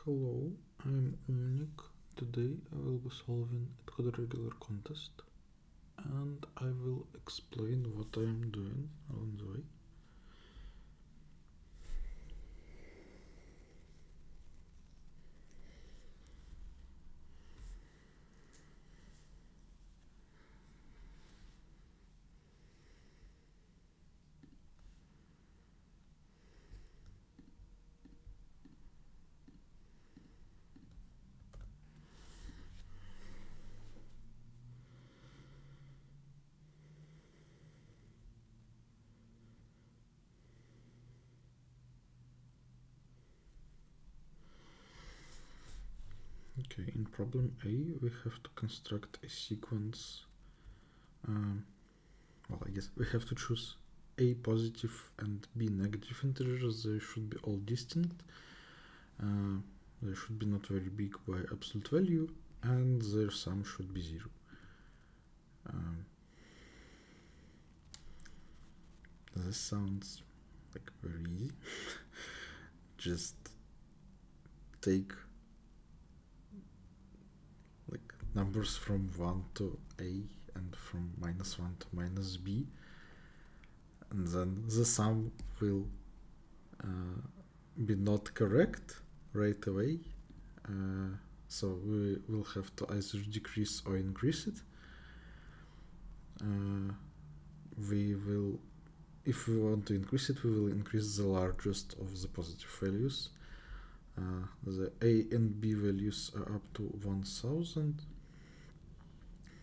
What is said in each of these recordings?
Hello, I'm Umnik. Today I will be solving a quadrilateral contest and I will explain what I am doing along the way. Okay, in problem A we have to construct a sequence. I guess we have to choose A positive and B negative integers. They should be all distinct. They should be not very big by absolute value, and their sum should be 0. This sounds like very easy. Just take like numbers from 1 to A and from -1 to -B, and then the sum will be not correct right away, so we will have to either decrease or increase it. If we want to increase it, we will increase the largest of the positive values. The A and B values are up to 1000,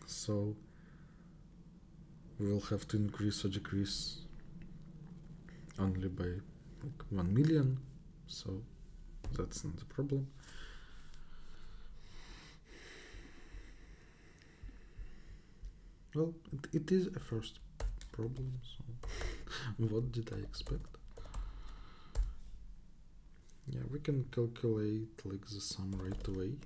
so we will have to increase or decrease only by like 1 million, so that's not a problem. Well, it is a first problem, so what did I expect? Yeah, we can calculate like the sum right away.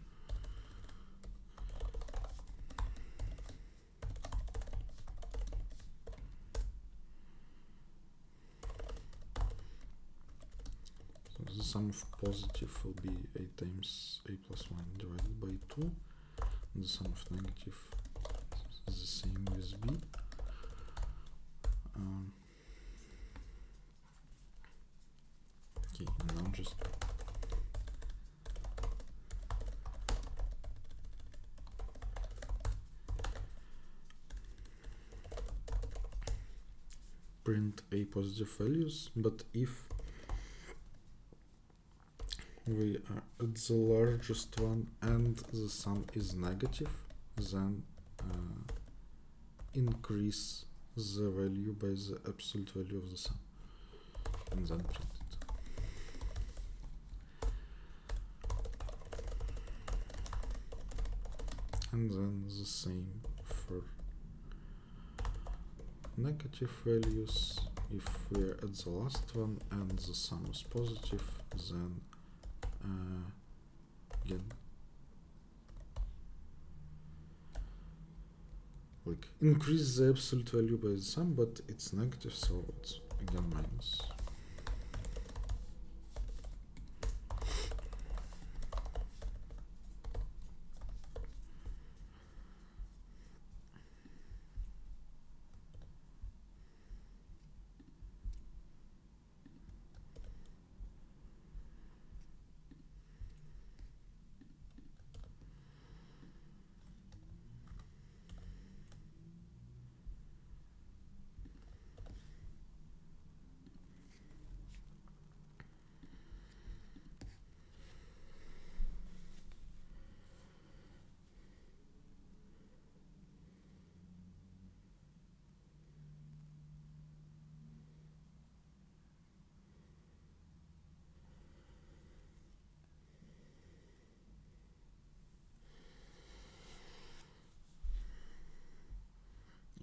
So the sum of positive will be A times A plus 1 divided by 2. And the sum of negative is the same with B. Okay, now just print A positive values, but if we are at the largest one and the sum is negative, then increase the value by the absolute value of the sum and then print it. And then the same for negative values. If we are at the last one and the sum is positive, then again like increase the absolute value by the sum, but it's negative, so it's again minus.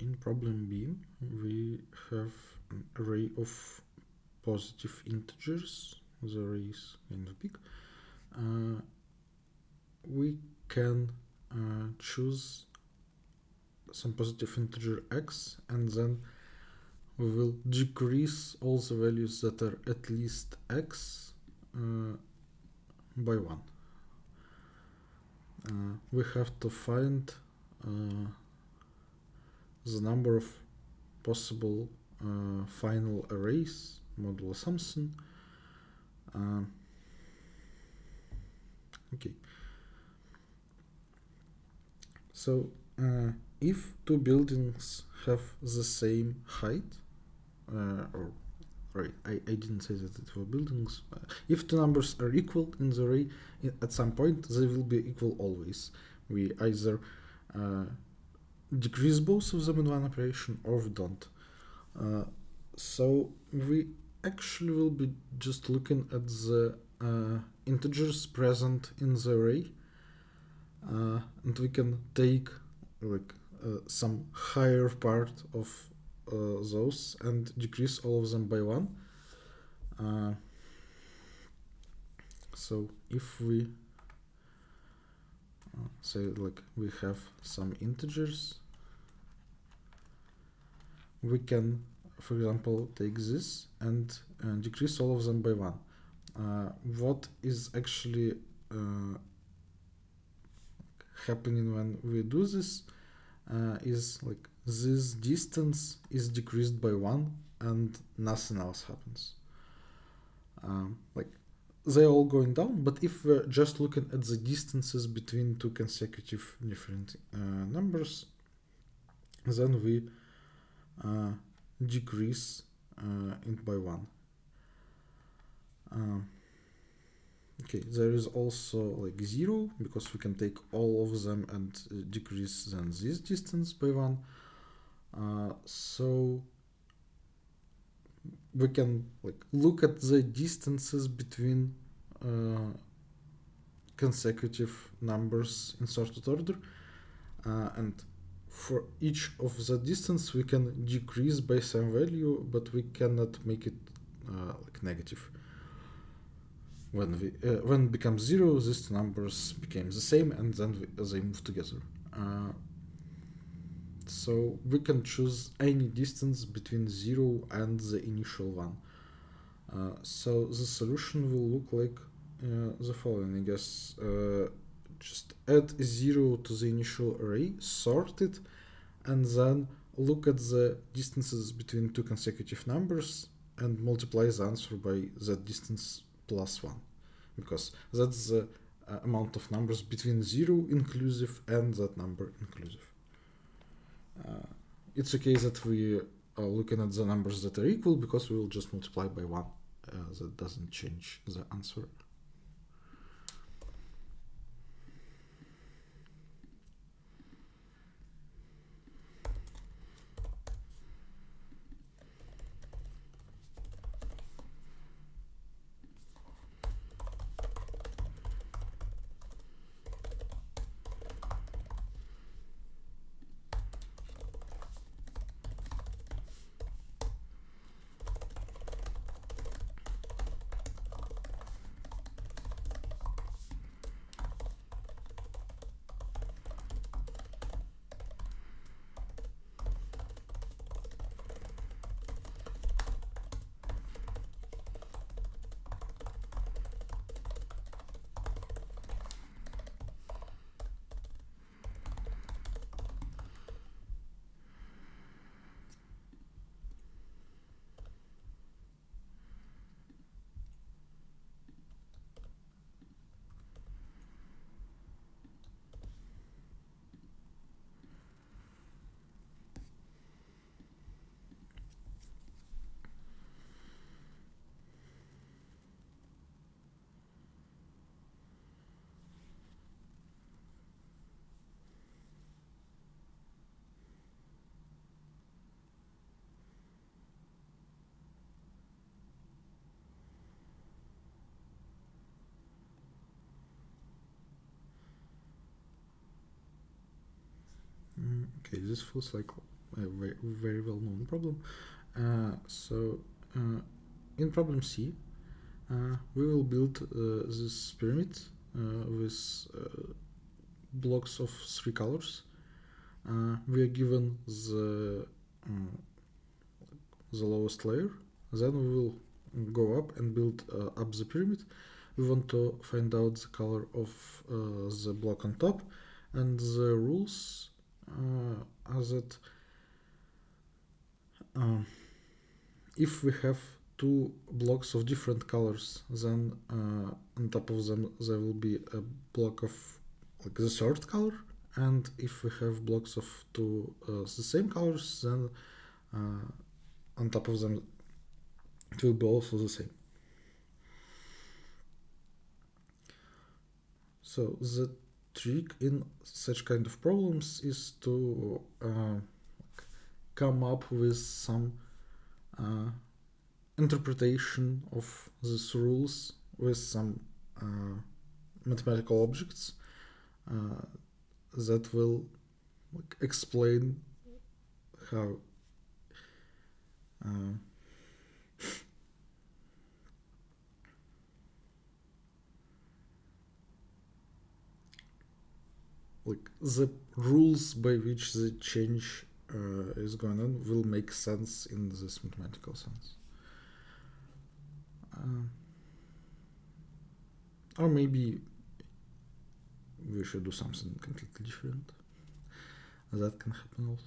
In problem B, we have an array of positive integers. The array is kind of big. We can choose some positive integer x, and then we will decrease all the values that are at least x by 1. we have to find the number of possible final arrays, modulo something. Okay. So if two buildings have the same height, or right, I didn't say that it were buildings. If two numbers are equal in the array, at some point they will be equal always. We either decrease both of them in one operation or we don't. So we actually will be just looking at the integers present in the array, and we can take like some higher part of those and decrease all of them by 1. So if we say like we have some integers, we can, for example, take this and decrease all of them by 1. What is actually happening when we do this is like this distance is decreased by 1 and nothing else happens. Like they're all going down, but if we're just looking at the distances between two consecutive different numbers, then we decrease it by 1. Okay, there is also like 0, because we can take all of them and decrease then this distance by 1. So we can like look at the distances between consecutive numbers in sorted order, and for each of the distance we can decrease by some value, but we cannot make it like negative. When it becomes 0, these two numbers became the same, and then they move together. So we can choose any distance between 0 and the initial one. So the solution will look like the following, I guess. Just add 0 to the initial array, sort it, and then look at the distances between two consecutive numbers and multiply the answer by that distance plus 1, because that's the amount of numbers between 0 inclusive and that number inclusive. It's okay that we are looking at the numbers that are equal, because we will just multiply by 1. That doesn't change the answer. Okay, this feels like a very, very well-known problem. So in problem C, we will build this pyramid with blocks of 3 colors. We are given the lowest layer. Then we will go up and build up the pyramid. we want to find out the color of the block on top, and the rules are that if we have two blocks of different colors, then on top of them there will be a block of like the third color, and if we have blocks of two the same colors, then on top of them it will be also the same. So the trick in such kind of problems is to come up with some interpretation of these rules with some mathematical objects that will explain how the rules by which the change is going on will make sense in this mathematical sense. Or maybe we should do something completely different. That can happen also.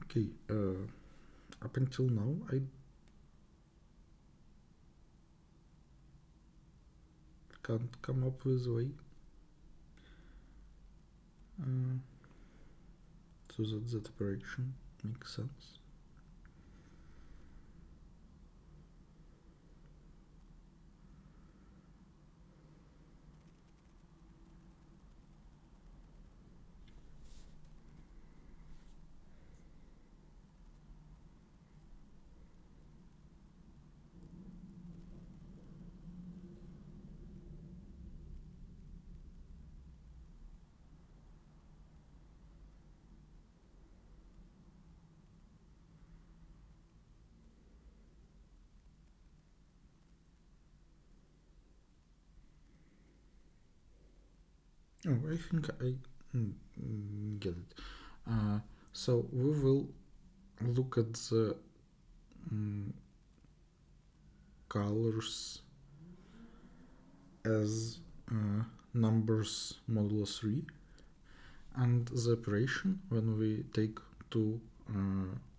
Okay, up until now I can't come up with a way so that operation makes sense. Oh, I think I get it. So we will look at the colors as numbers modulo 3, and the operation when we take two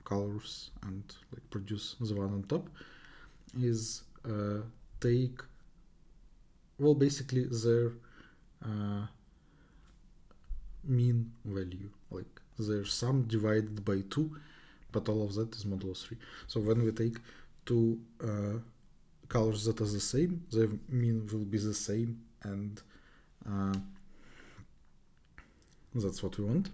colors and like produce the one on top is take, well, basically their mean value, like their sum divided by 2, but all of that is modulo 3. So when we take two colors that are the same, their mean will be the same, and that's what we want.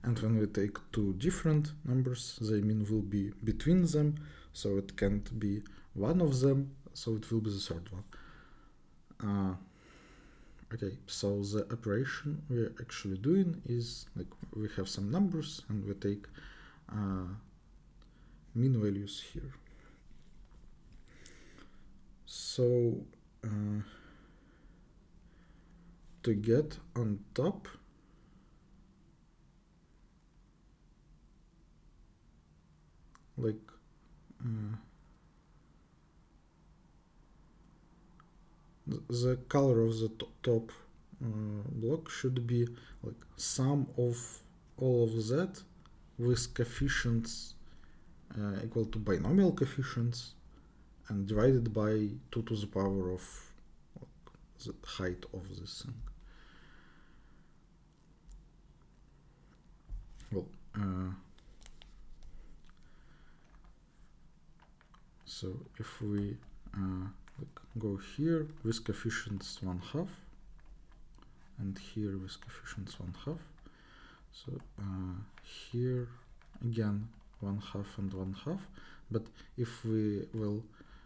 And when we take two different numbers, their mean will be between them, so it can't be one of them, so it will be the third one. Okay, so the operation we're actually doing is like we have some numbers and we take mean values here. So to get on top, like the color of the top block should be like sum of all of that with coefficients equal to binomial coefficients and divided by 2 to the power of the height of this thing. Well, so if we like go here with coefficients 1/2 and here with coefficients 1/2, so here again 1/2 and 1/2, but if we will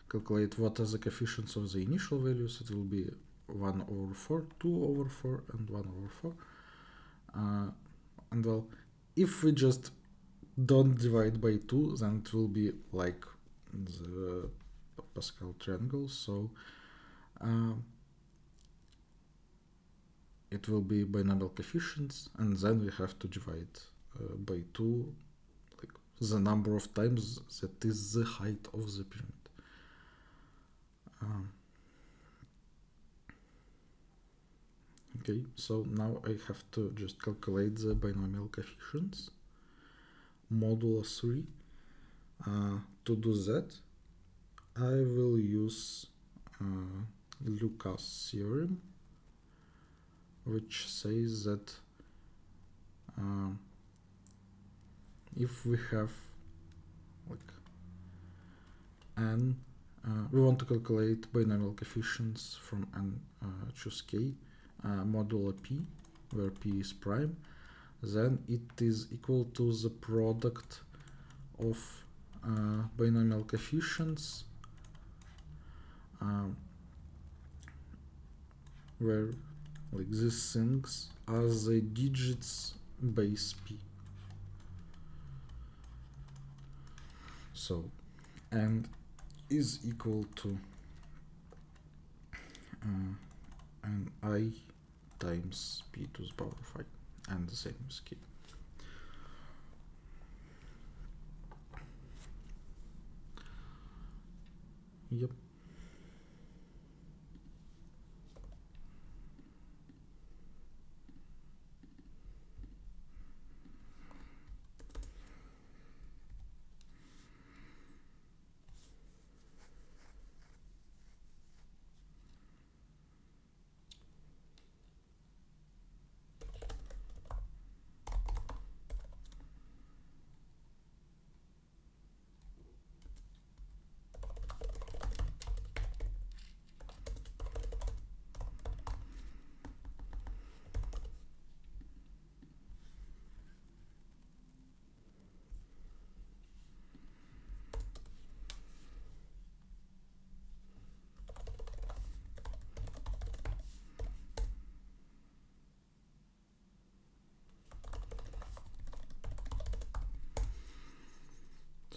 calculate what are the coefficients of the initial values, it will be 1/4, 2/4, and 1/4. And well, if we just don't divide by 2, then it will be like the Pascal triangle, so it will be binomial coefficients, and then we have to divide by 2, like the number of times that is the height of the pyramid. Okay, so now I have to just calculate the binomial coefficients, modulus 3. To do that, I will use Lucas' theorem, which says that if we have like n, we want to calculate binomial coefficients from n choose k modulo p, where p is prime, then it is equal to the product of binomial coefficients where like these things are the digits base p. So n is equal to ni times p to the power of I, and the same with k. Yep.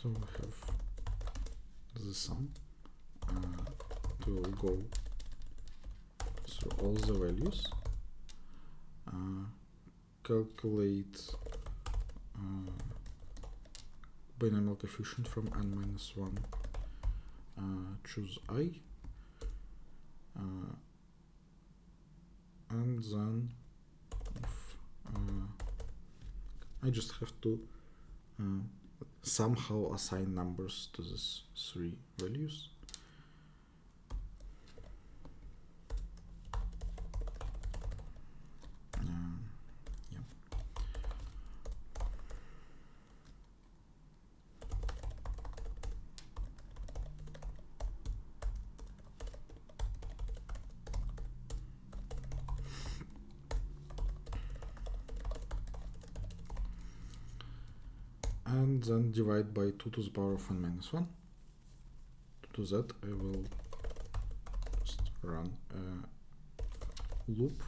So we have the sum. We will go through all the values, calculate binomial coefficient from n-1, choose I, and then if, I just have to somehow assign numbers to these 3 values. And then divide by 2 to the power of n-1. To do that, I will just run a loop,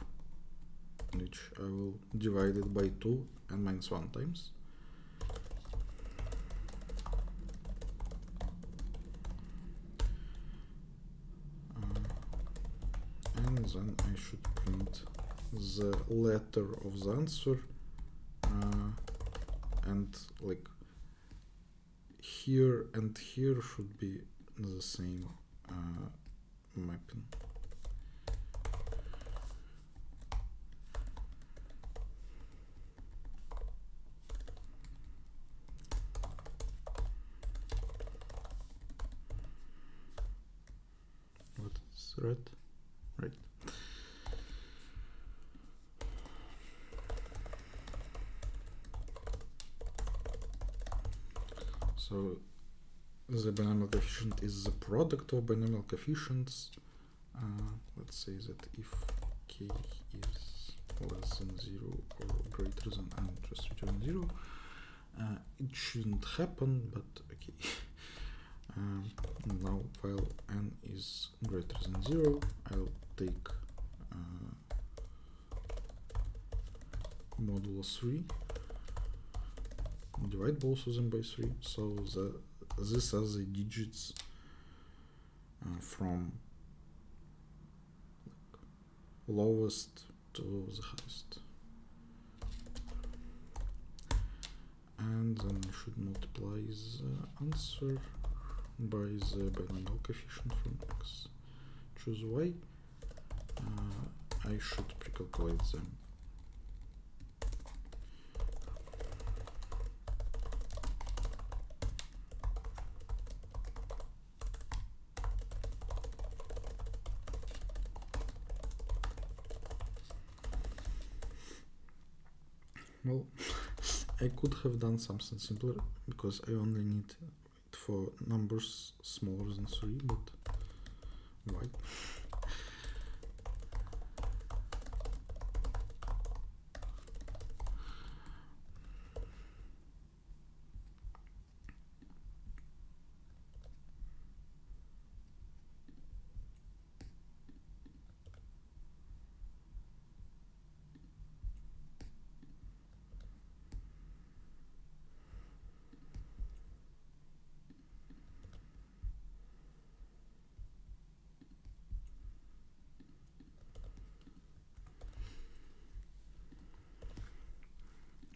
which I will divide it by 2 and minus 1 times. And then I should print the letter of the answer, and like here and here should be the same mapping. What is red? Right. So the binomial coefficient is the product of binomial coefficients. Let's say that if k is less than 0 or greater than n, just return 0. It shouldn't happen, but okay. Now while n is greater than 0, I'll take modulus 3, divide both of them by 3, so these are the digits from lowest to the highest. And then I should multiply the answer by the binomial coefficient from x. Choose y. I should pre-calculate them. Well, I could have done something simpler because I only need it for numbers smaller than 3, but why?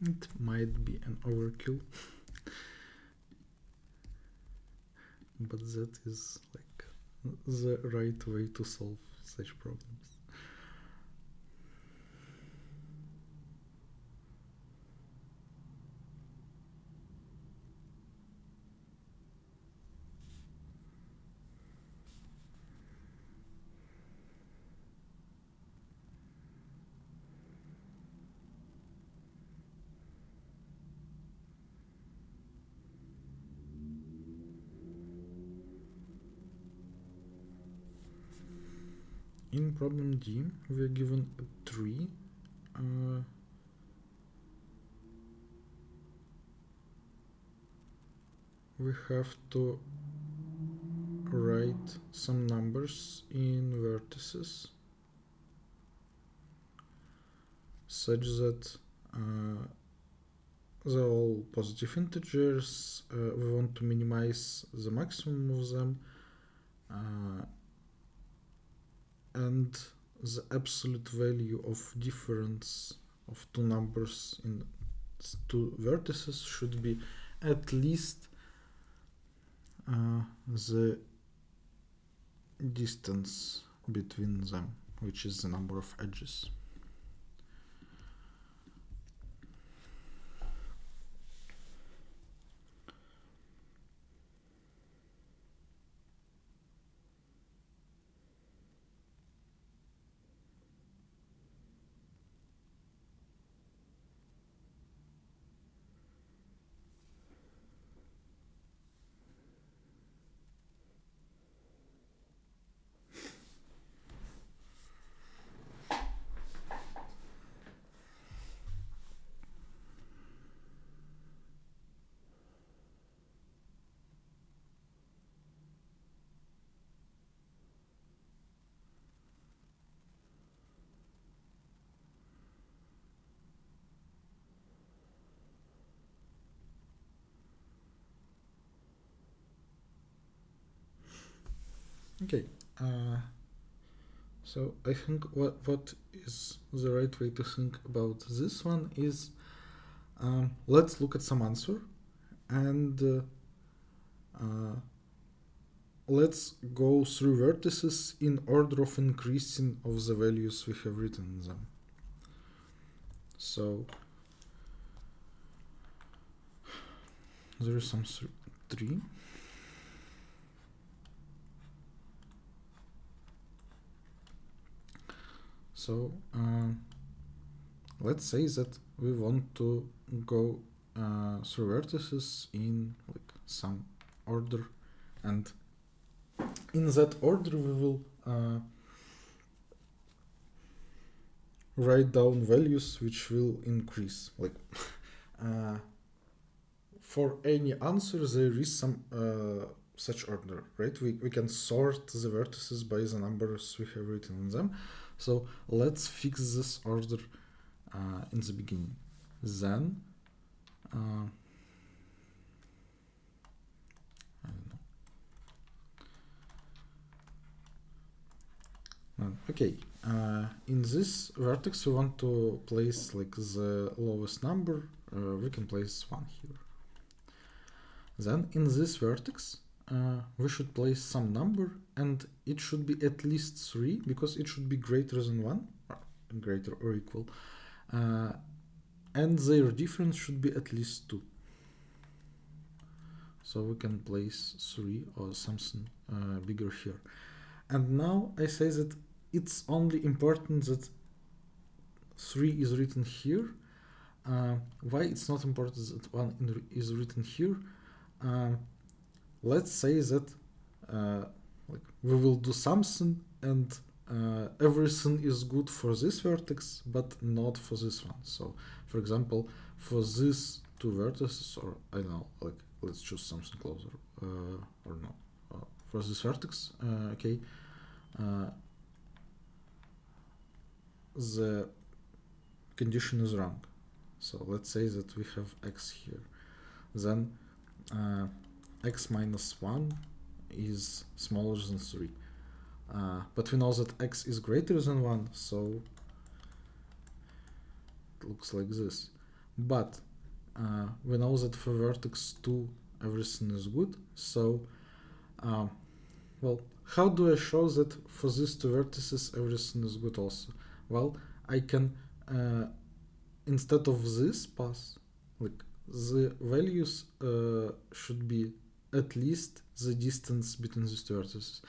It might be an overkill, but that is like the right way to solve such problems. In problem D, we are given a tree. We have to write some numbers in vertices such that they're all positive integers. We want to minimize the maximum of them, and the absolute value of difference of two numbers in two vertices should be at least the distance between them, which is the number of edges. Okay, so I think what is the right way to think about this one is, let's look at some answer, and let's go through vertices in order of increasing of the values we have written in them. So there is some 3. So let's say that we want to go through vertices in like some order, and in that order we will write down values which will increase. Like for any answer there is some such order, right? We can sort the vertices by the numbers we have written in them. So let's fix this order in the beginning. Then I don't know. Okay, in this vertex we want to place like the lowest number. We can place 1 here. Then in this vertex we should place some number, and it should be at least 3 because it should be greater than 1, or greater or equal, and their difference should be at least 2. So we can place 3 or something bigger here. And now I say that it's only important that 3 is written here. Why it's not important that 1 is written here? Let's say that like we will do something, and everything is good for this vertex but not for this one. So for example, for these 2 vertices, or I don't know, like let's choose something closer, or no, for this vertex, okay, the condition is wrong. So let's say that we have x here, then x minus 1 is smaller than 3, but we know that x is greater than 1, so it looks like this. But we know that for vertex 2 everything is good, so well, how do I show that for these 2 vertices everything is good also? Well, I can instead of this path, like the values should be at least the distance between these 2 vertices.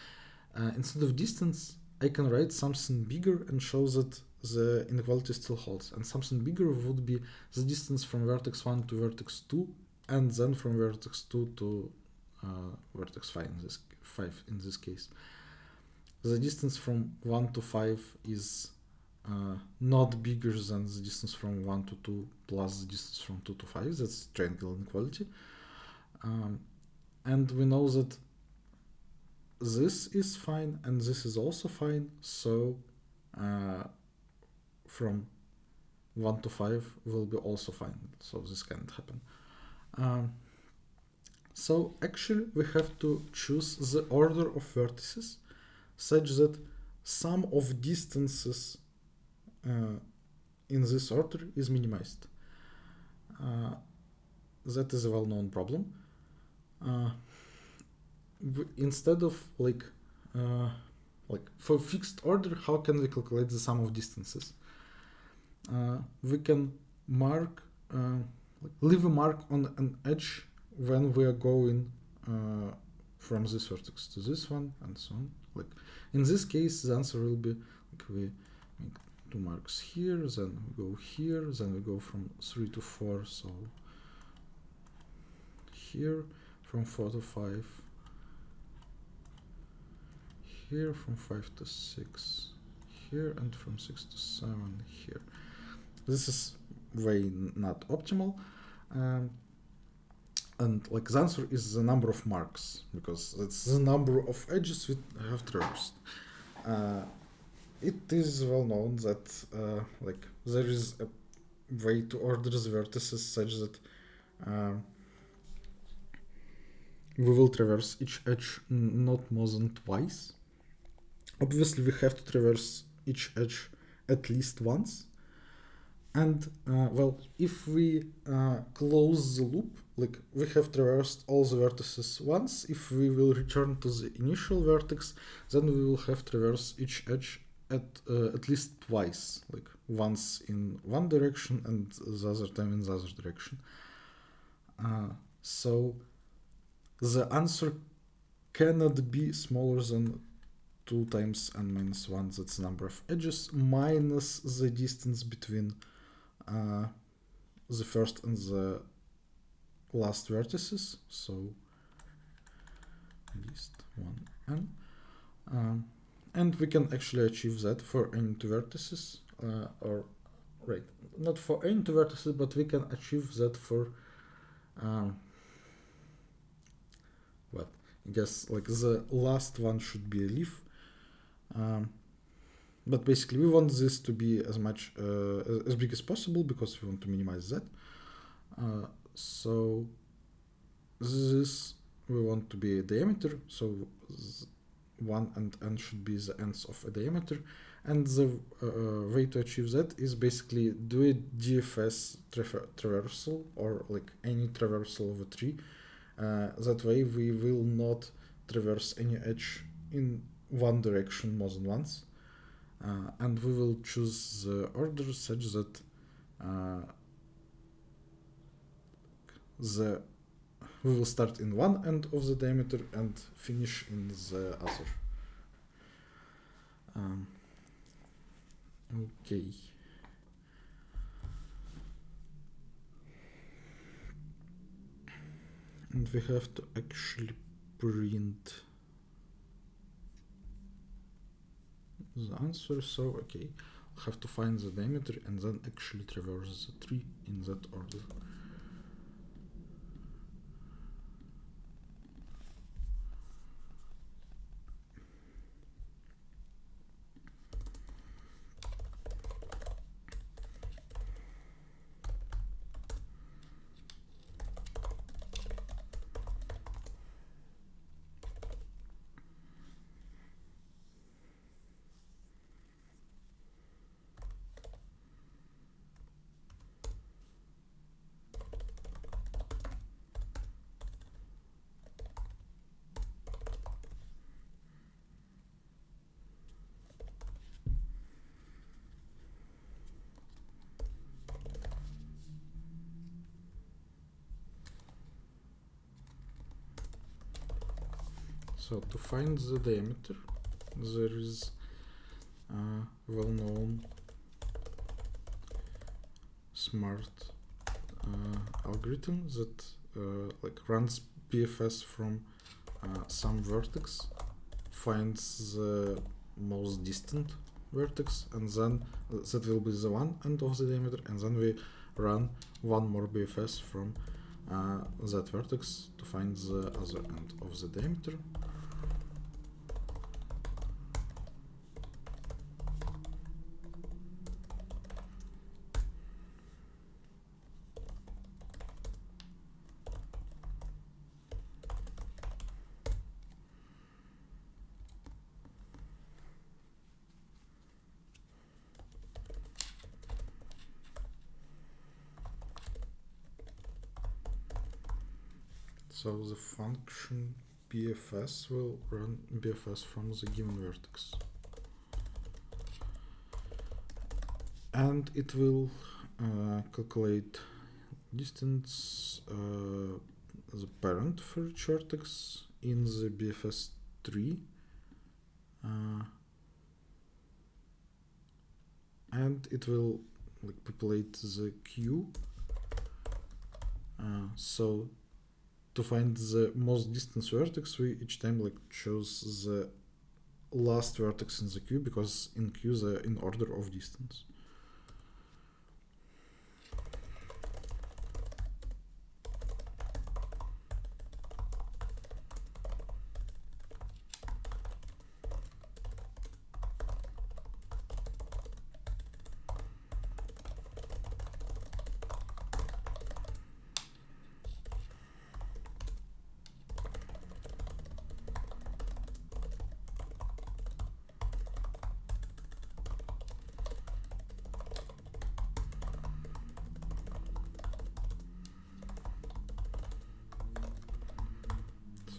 Instead of distance, I can write something bigger and show that the inequality still holds. And something bigger would be the distance from vertex 1 to vertex 2, and then from vertex 2 to vertex 5 in this case. The distance from 1 to 5 is not bigger than the distance from 1 to 2 plus the distance from 2 to 5. That's triangle inequality. And we know that this is fine and this is also fine, so from 1 to 5 will be also fine, so this can't happen. So actually we have to choose the order of vertices such that sum of distances in this order is minimized. That is a well-known problem. Instead of like for fixed order, how can we calculate the sum of distances? We can mark, leave a mark on an edge when we are going from this vertex to this one and so on. Like in this case, the answer will be like we make 2 marks here, then we go here, then we go from 3 to 4, so here, from 4 to 5, here, from 5 to 6, here, and from 6 to 7 here. This is way not optimal, and like the answer is the number of marks, because that's the number of edges we have traversed. It is well known that like there is a way to order the vertices such that we will traverse each edge not more than twice. obviously we have to traverse each edge at least once. And well, if we close the loop, like we have traversed all the vertices once, if we will return to the initial vertex, then we will have traversed each edge at least twice, like once in one direction and the other time in the other direction. So the answer cannot be smaller than 2 times n minus 1, that's the number of edges, minus the distance between the first and the last vertices, so at least 1n. And we can actually achieve that for any 2 vertices, or right, not for any 2 vertices, but we can achieve that for what? I guess like the last one should be a leaf. But basically we want this to be as much as big as possible because we want to minimize that. So this we want to be a diameter, so 1 and n should be the ends of a diameter, and the way to achieve that is basically do a DFS traversal, or like any traversal of a tree. That way we will not traverse any edge in one direction more than once. And we will choose the order such that we will start in one end of the diameter and finish in the other. Okay. And we have to actually print the answer, so okay, I'll have to find the diameter and then actually traverse the tree in that order. So to find the diameter, there is a well-known smart algorithm that like runs BFS from some vertex, finds the most distant vertex, and then that will be the one end of the diameter, and then we run one more BFS from that vertex to find the other end of the diameter. So the function BFS will run BFS from the given vertex. And it will calculate distance, the parent for each vertex in the BFS tree. And it will like populate the queue. So to find the most distant vertex, we each time like choose the last vertex in the queue, because in queue they're in order of distance.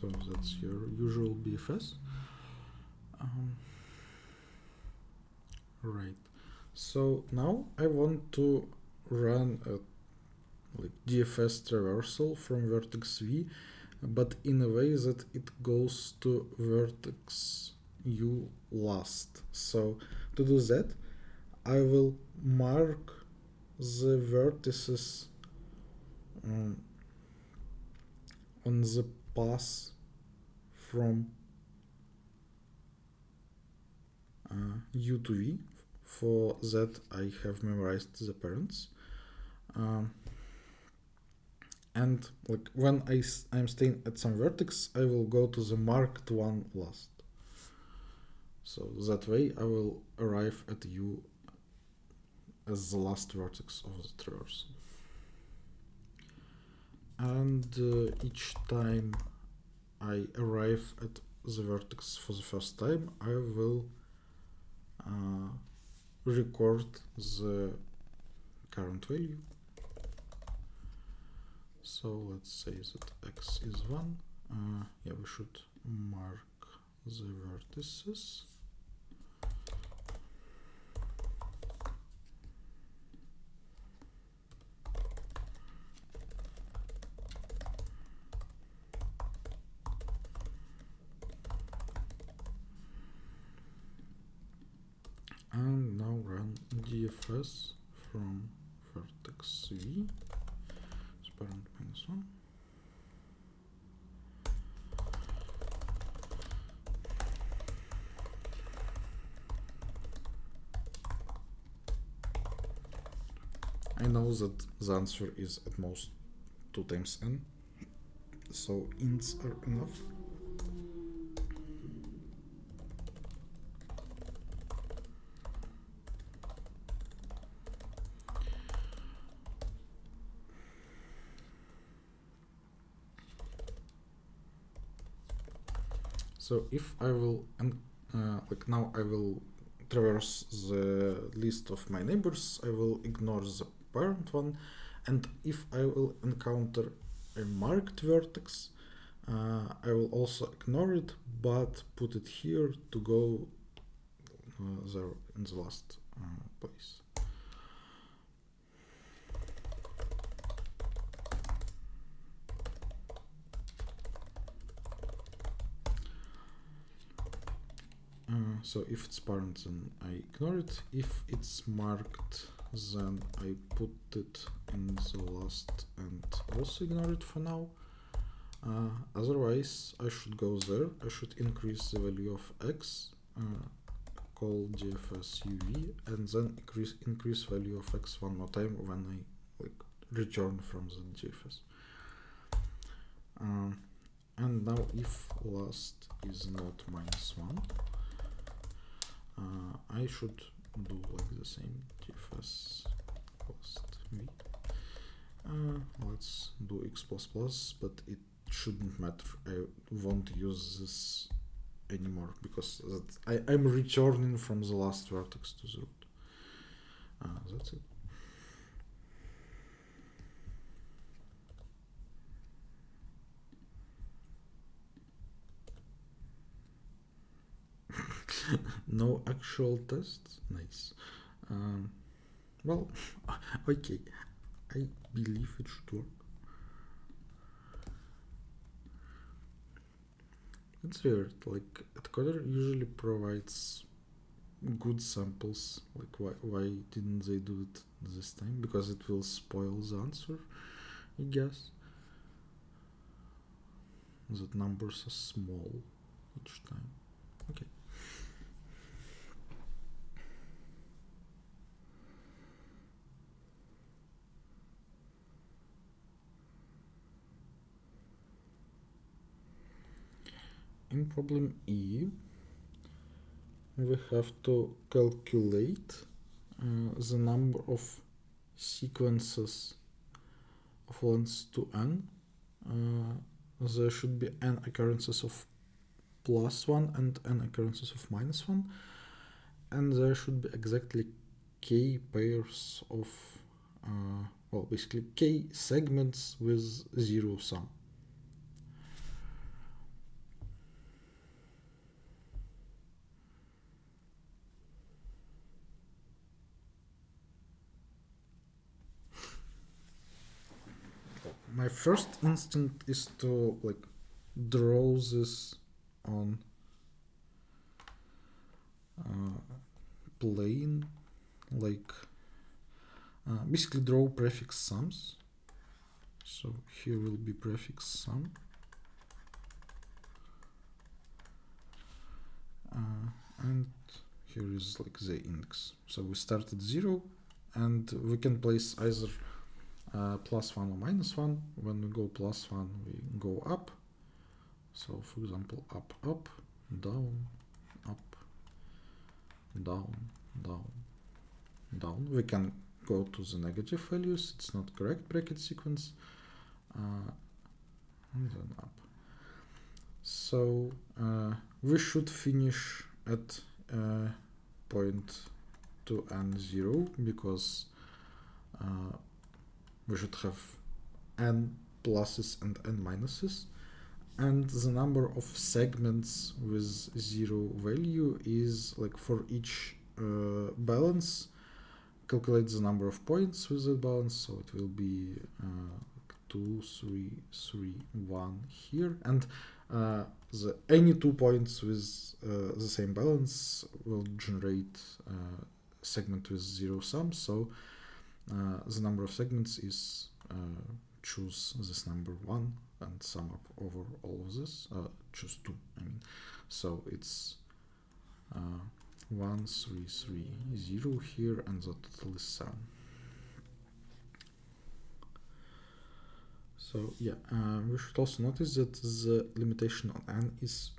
So that's your usual BFS. Right. So now I want to run a DFS traversal from vertex V, but in a way that it goes to vertex U last. So to do that, I will mark the vertices on the path from U to V. For that I have memorized the parents. And when I'm staying at some vertex, I will go to the marked one last. So that way I will arrive at U as the last vertex of the traversal. And each time I arrive at the vertex for the first time, I will record the current value. So let's say that x is 1. Yeah, we should mark the vertices. And now run DFS from vertex V, parent -1. I know that the answer is at most 2 times n, so ints are enough. So if I will, now I will traverse the list of my neighbors, I will ignore the parent one, and if I will encounter a marked vertex, I will also ignore it, but put it here to go there in the last place. So if it's parent, then I ignore it. If it's marked, then I put it in the last and also ignore it for now. Otherwise, I should go there. I should increase the value of x, call DFS UV, and then increase value of x one more time when I return from the DFS. And now if last is not -1, I should do the same DFS last V. Let's do x++, but it shouldn't matter. I won't use this anymore because I'm returning from the last vertex to the root. That's it. No actual tests? Nice. Well, okay. I believe it should work. It's weird, Coder usually provides good samples. Why didn't they do it this time? Because it will spoil the answer, I guess. That numbers are small each time. Okay. In problem E, we have to calculate the number of sequences of length to n. There should be n occurrences of +1 and n occurrences of -1, and there should be exactly k pairs of, basically k segments with 0 sum. my first instinct is to like draw this on plane, like basically draw prefix sums. So here will be prefix sum, and here is like the index. So we start at 0, and we can place either +1 or -1. When we go +1, we go up. So for example, up, up, down, up, down, down, down. We can go to the negative values. It's not correct bracket sequence. And then up. So we should finish at point 2 and 0, because we should have n pluses and n minuses, and the number of segments with 0 value is like for each balance, calculate the number of points with that balance, so it will be 2, 3, 3, 1 here, and any 2 points with the same balance will generate segment with 0 sum, so the number of segments is choose this number 1 and sum up over all of this, choose 2, I mean, so it's 1, 3, 3, 0 here, and the total is 7. So yeah, we should also notice that the limitation on n is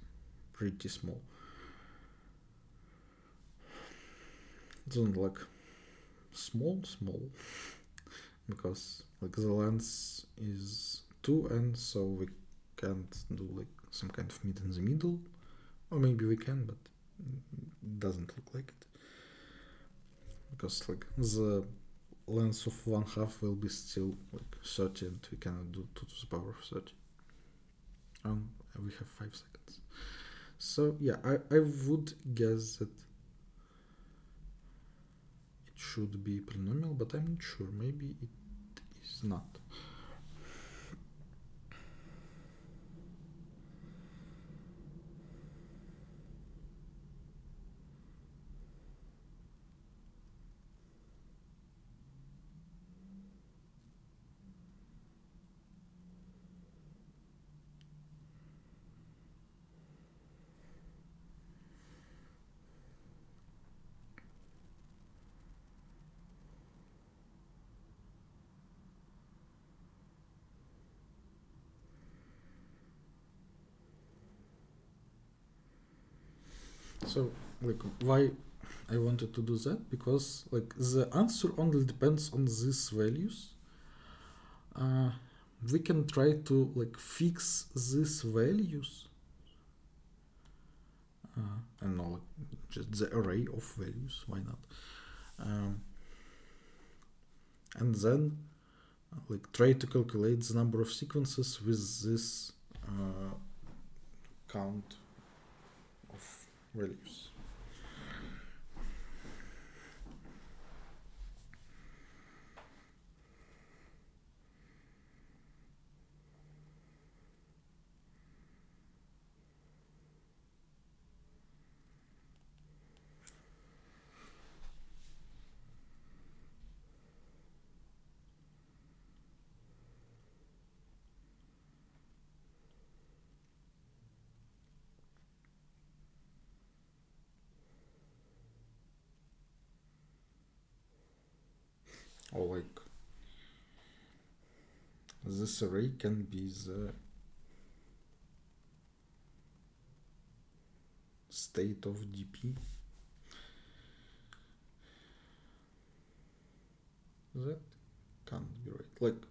pretty small. It's not like small, because like the length is 2n, so we can't do like some kind of meet in the middle, or maybe we can, but it doesn't look like it, because like the length of 1/2 will be still like 30, and we cannot do 2 to the power of 30. We have 5 seconds. So yeah, I would guess that it should be polynomial, but I'm not sure. Maybe it is not. So like why I wanted to do that, because like the answer only depends on these values. We can try to like fix these values. I don't know, like just the array of values, why not? And then like try to calculate the number of sequences with this count of values. Or like this array can be the state of DP. That can't be right. Like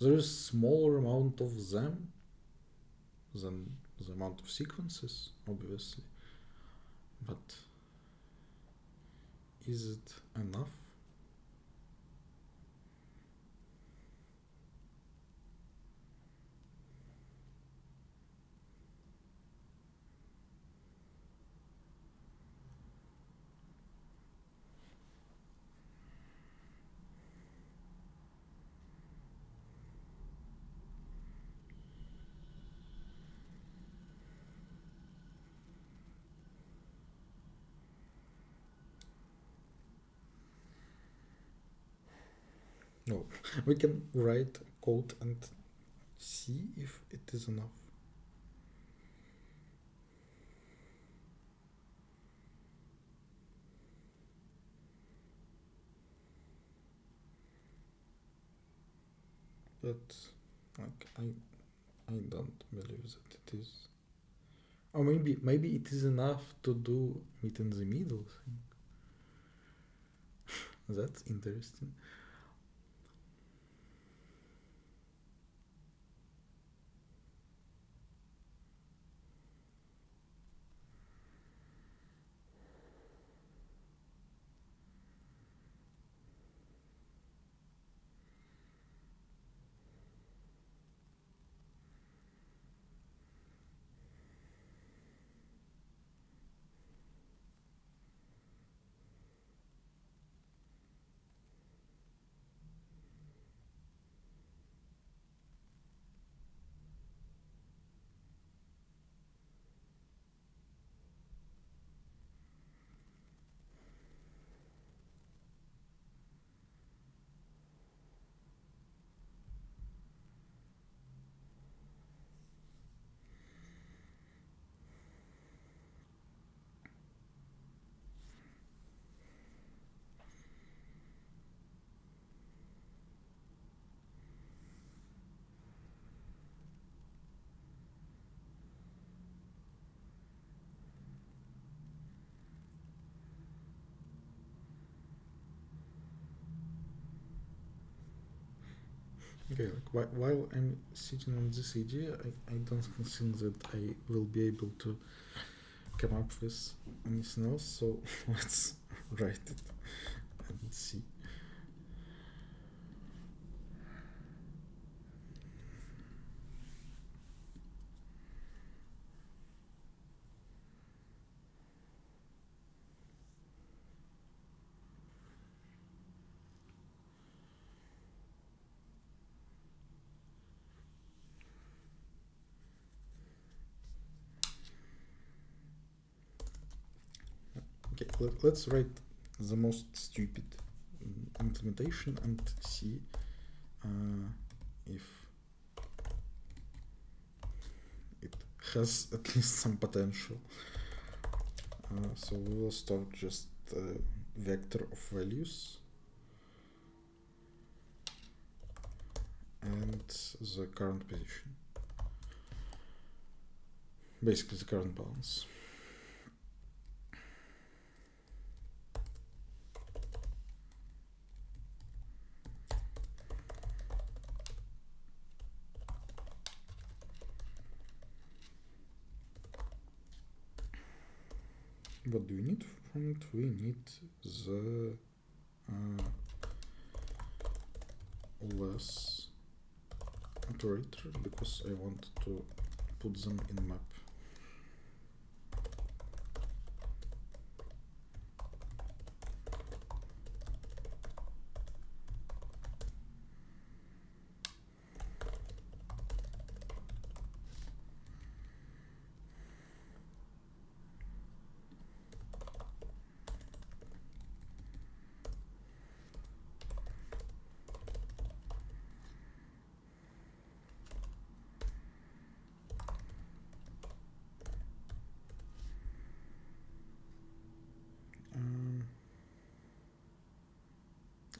there is smaller amount of them than the amount of sequences, obviously, but is it enough? No, we can write code and see if it is enough. But like I don't believe that it is. Or maybe it is enough to do meet in the middle thing. That's interesting. Okay, like while I'm sitting on this idea, I don't think that I will be able to come up with anything else, so let's write it and see. Okay, let's write the most stupid implementation and see if it has at least some potential. So we will start just a vector of values and the current position, basically the current balance. What do we need from it? We need the less operator because I want to put them in map.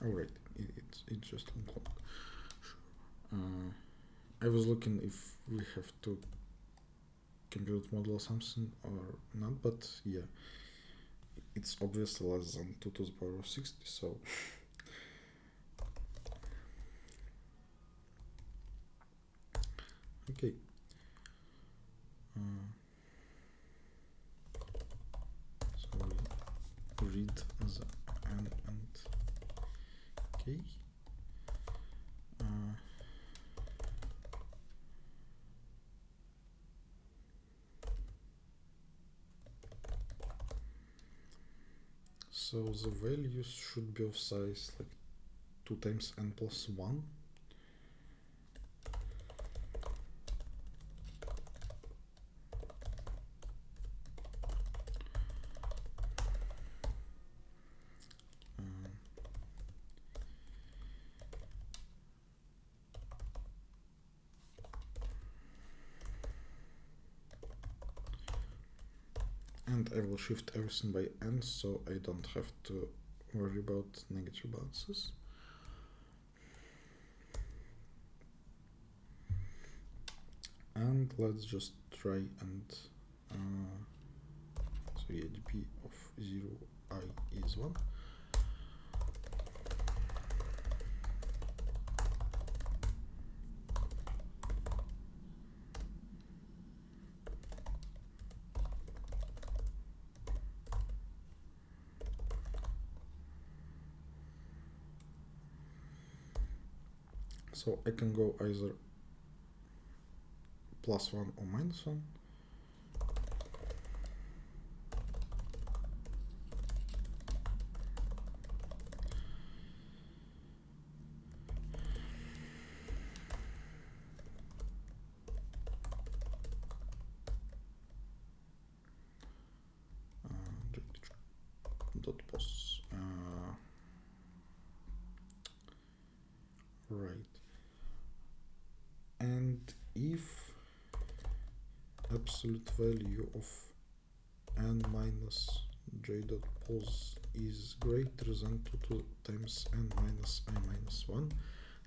Alright, it's just unlocked. Sure. I was looking if we have to compute model something or not, but yeah, it's obviously less than 2 to the power of 60, so okay. So we read the n and k. So the values should be of size like 2 times n plus 1. and I will shift everything by n, so I don't have to worry about negative balances. And let's just try and so yeah, dp of 0 I is 1. So I can go either +1 or -1. Dot pos. Right. And if absolute value of n minus j dot pos is greater than 2 times n minus I minus 1,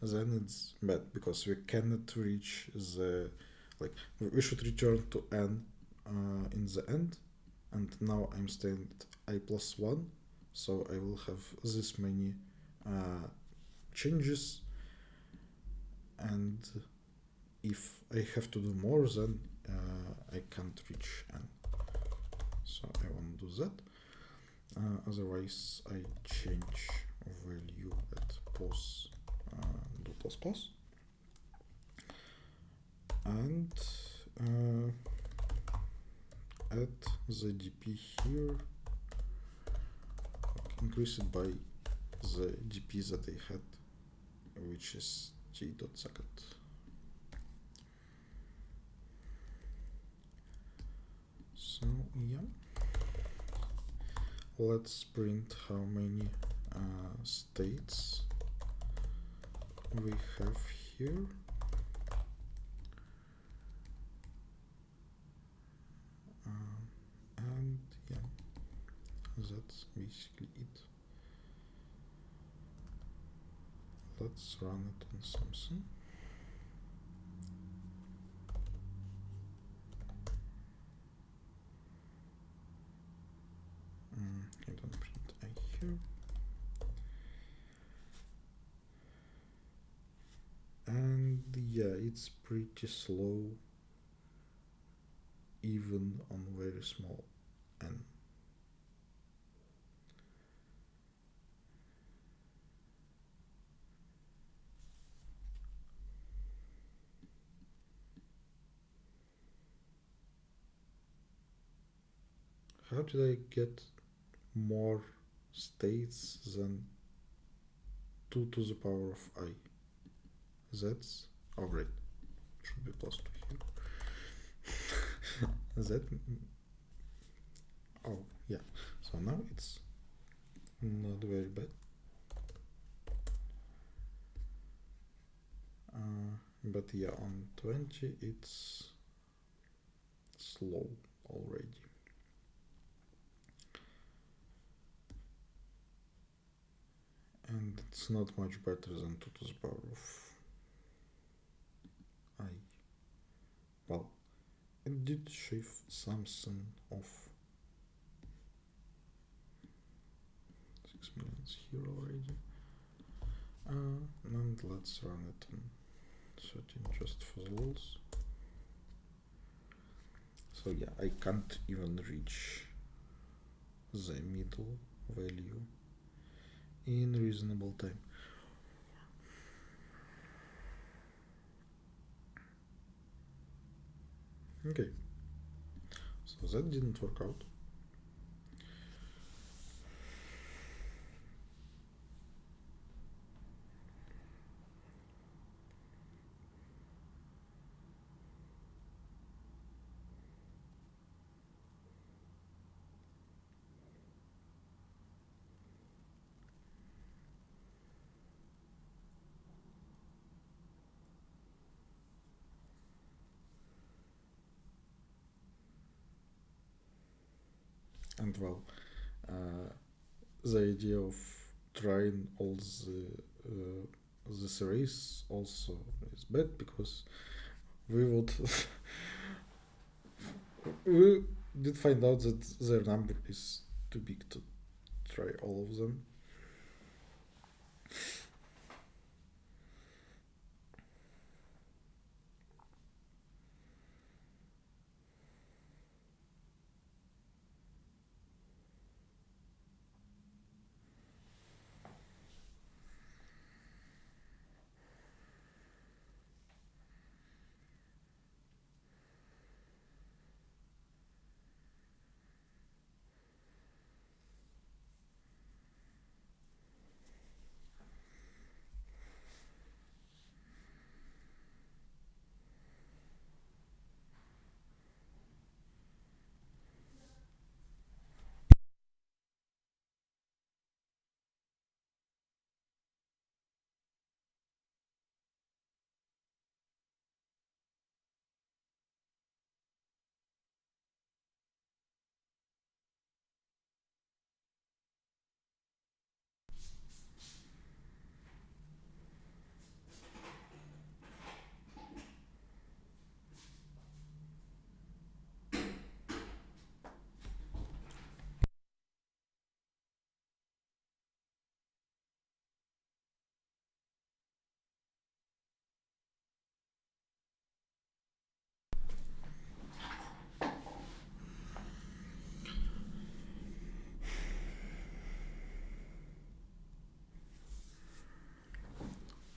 then it's bad, because we cannot reach the, like, we should return to n in the end, and now I'm staying at I plus 1, so I will have this many changes, and if I have to do more, then I can't reach n. So I won't do that. Otherwise, I change value at pos do plus, and add the dp here, increase it by the dp that I had, which is t dot second. So yeah, let's print how many states we have here. And yeah, that's basically it. Let's run it on something. I don't print I here. And yeah, it's pretty slow even on very small n. How did I get more states than 2 to the power of I? That's, oh great, should be plus 2 here. That, oh yeah, so now it's not very bad. But yeah, on 20 it's slow already. And it's not much better than 2 to the power of I. Well, it did shave something off. 6 millions here already. And let's run it in 13 just for the lulz. So yeah, I can't even reach the middle value in reasonable time. Okay, so that didn't work out. And well, the idea of trying all this arrays also is bad, because we would we did find out that their number is too big to try all of them.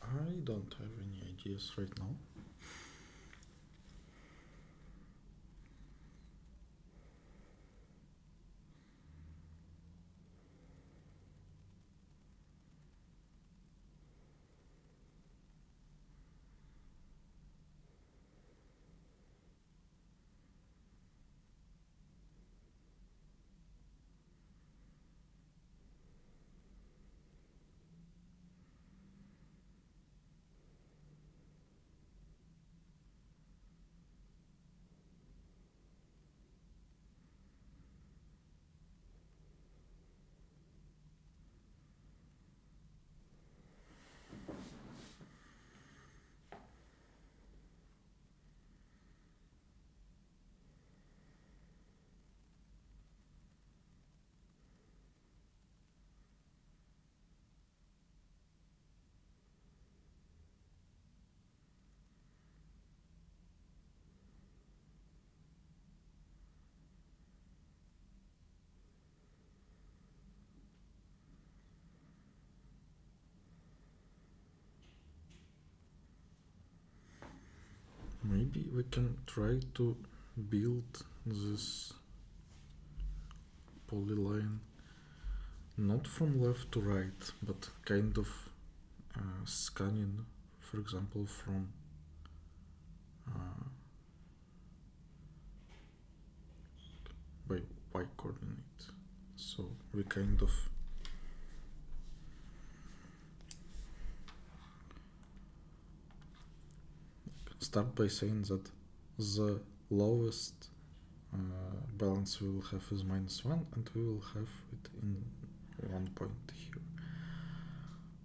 I don't have any ideas right now. Maybe we can try to build this polyline not from left to right, but kind of scanning, for example, from by y coordinate. So we kind of start by saying that the lowest balance we will have is -1, and we will have it in one point here.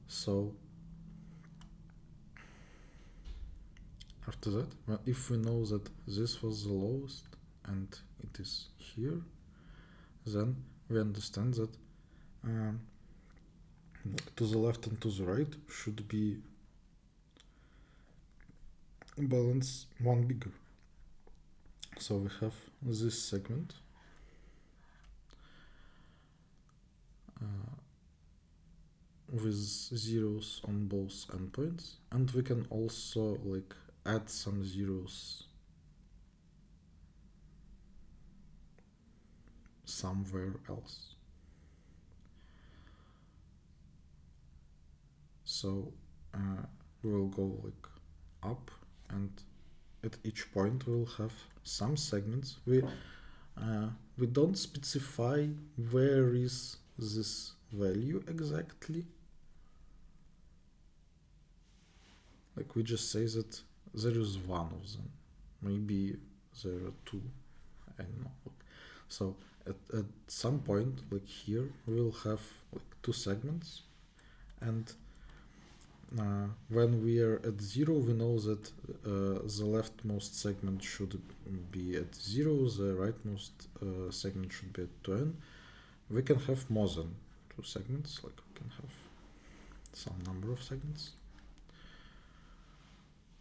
So after that, if we know that this was the lowest and it is here, then we understand that to the left and to the right should be balance one bigger. So we have this segment with zeros on both endpoints, and we can also like add some zeros somewhere else. So we will go like up, and at each point we'll have some segments. We don't specify where is this value exactly. Like we just say that there is one of them. Maybe there are two. I don't know. So at some point, like here, we'll have like 2 segments, and when we are at 0, we know that the leftmost segment should be at 0, the rightmost segment should be at 2n. We can have more than 2 segments, like we can have some number of segments.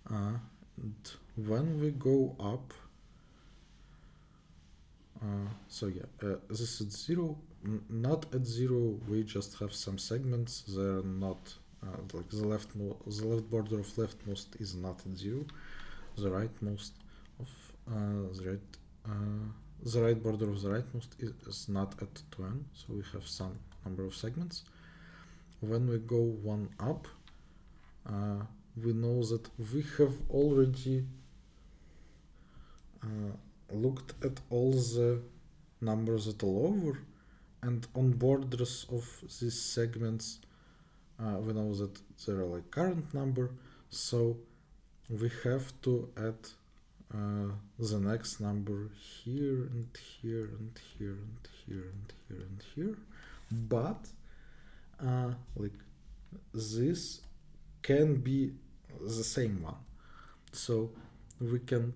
And when we go up, this is 0. Not at 0, we just have some segments. They're not like the left border of leftmost is not at 0. The rightmost of the right border of the rightmost is not at 2n. So we have some number of segments. When we go one up, we know that we have already looked at all the numbers at all over, and on borders of these segments we know that there are like current number, so we have to add the next number here and here and here and here and here and here, but like this can be the same one, so we can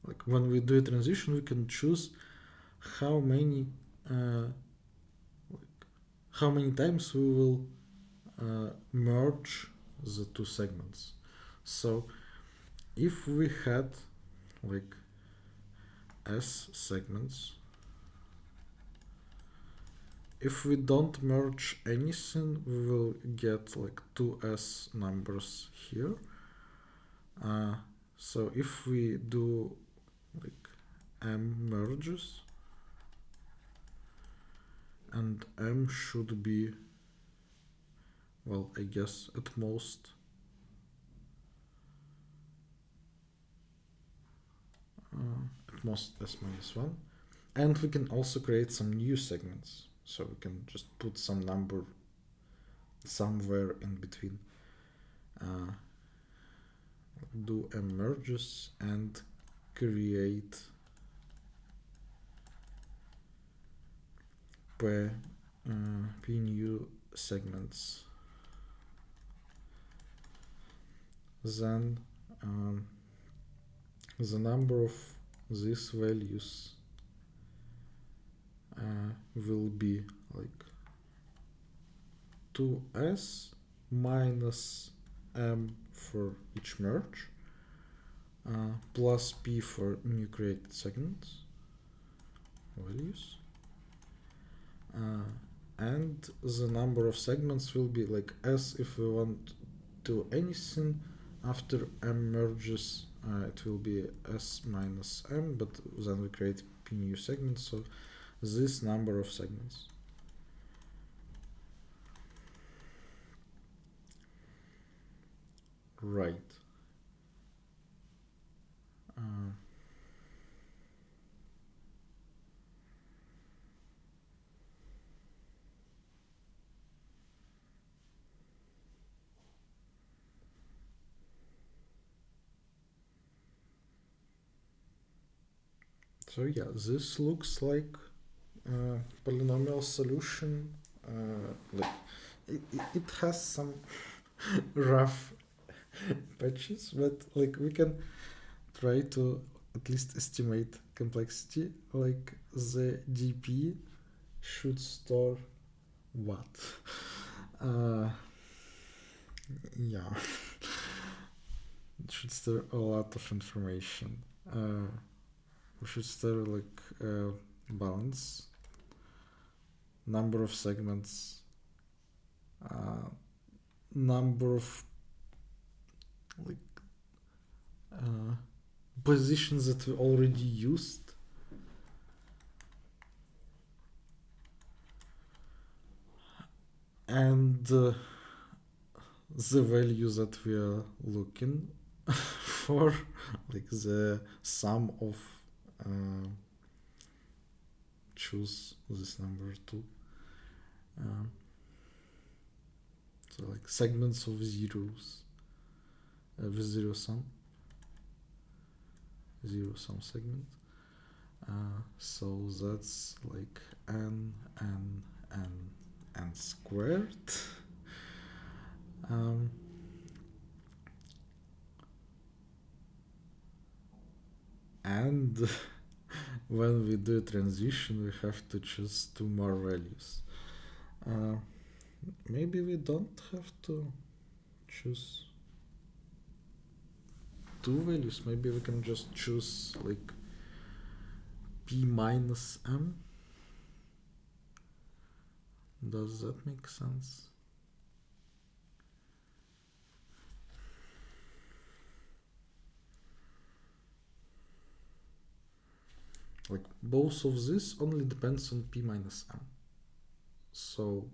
like when we do a transition, we can choose how many times we will merge the 2 segments. So if we had like S segments, if we don't merge anything, we will get like 2S numbers here. So if we do like M merges, and M should be, well, I guess at most S-1, and we can also create some new segments, so we can just put some number somewhere in between, do M merges and create P new segments. Then the number of these values will be like 2s minus m for each merge, plus p for new created segments values, and the number of segments will be like s if we want to do anything after m merges. It will be s minus m, but then we create p new segments, so this number of segments. Right. So yeah, this looks like a polynomial solution. Like it has some rough patches, but like we can try to at least estimate complexity. Like the DP should store what? Yeah, it should store a lot of information. We should store like balance, number of segments, number of like positions that we already used, and the value that we are looking for, like the sum of choose this number too. So like segments of zeros with zero sum segment, So that's like n squared. And when we do a transition, we have to choose two more values. Maybe we don't have to choose two values. Maybe we can just choose like p minus m. Does that make sense? Like both of this only depends on p minus m. So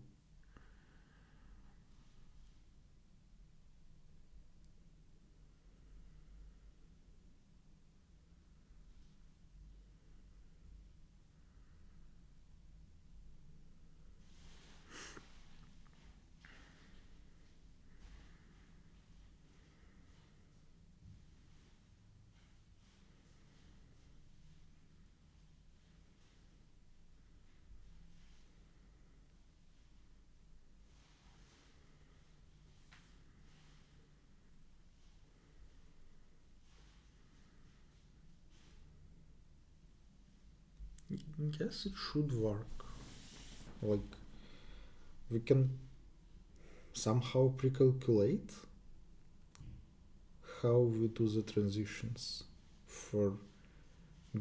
yes, it should work. Like we can somehow pre-calculate how we do the transitions for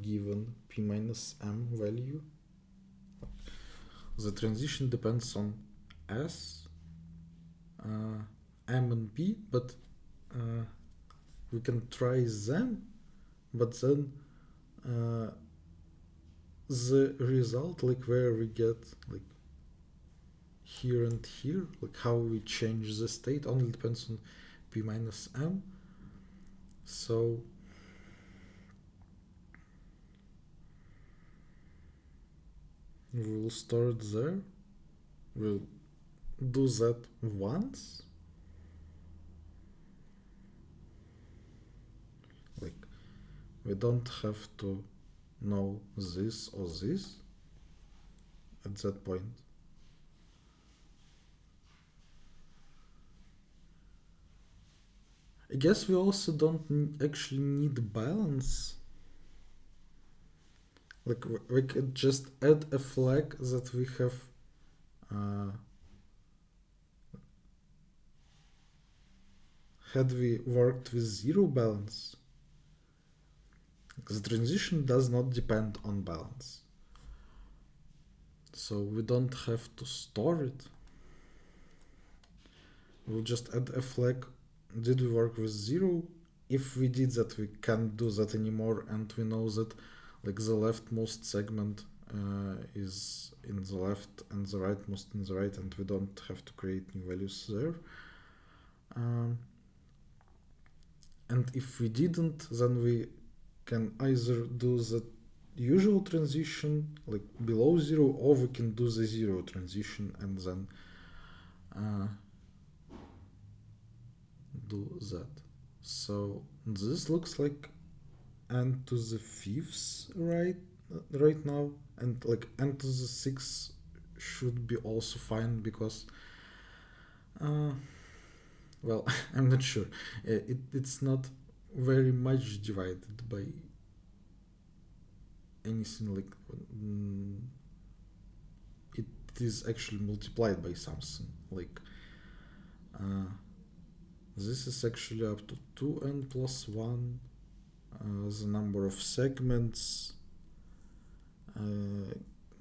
given p minus m value. The transition depends on s, m and p, but we can try them, but then the result, like where we get like here and here, like how we change the state, only depends on p minus m. So we'll store it there. We'll do that once. Like we don't have to know this or this at that point. I guess we also don't actually need balance. Like we could just add a flag that we have had we worked with zero balance. The transition does not depend on balance. So we don't have to store it. We'll just add a flag. Did we work with zero? If we did that, we can't do that anymore, and we know that like the leftmost segment is in the left and the rightmost in the right, and we don't have to create new values there. And if we didn't, then we can either do the usual transition like below zero, or we can do the zero transition and then do that. So this looks like n to the fifth right now, and like n to the sixth should be also fine, because well, I'm not sure. It's not very much divided by anything, like it is actually multiplied by something. Like this is actually up to 2n plus 1. The number of segments.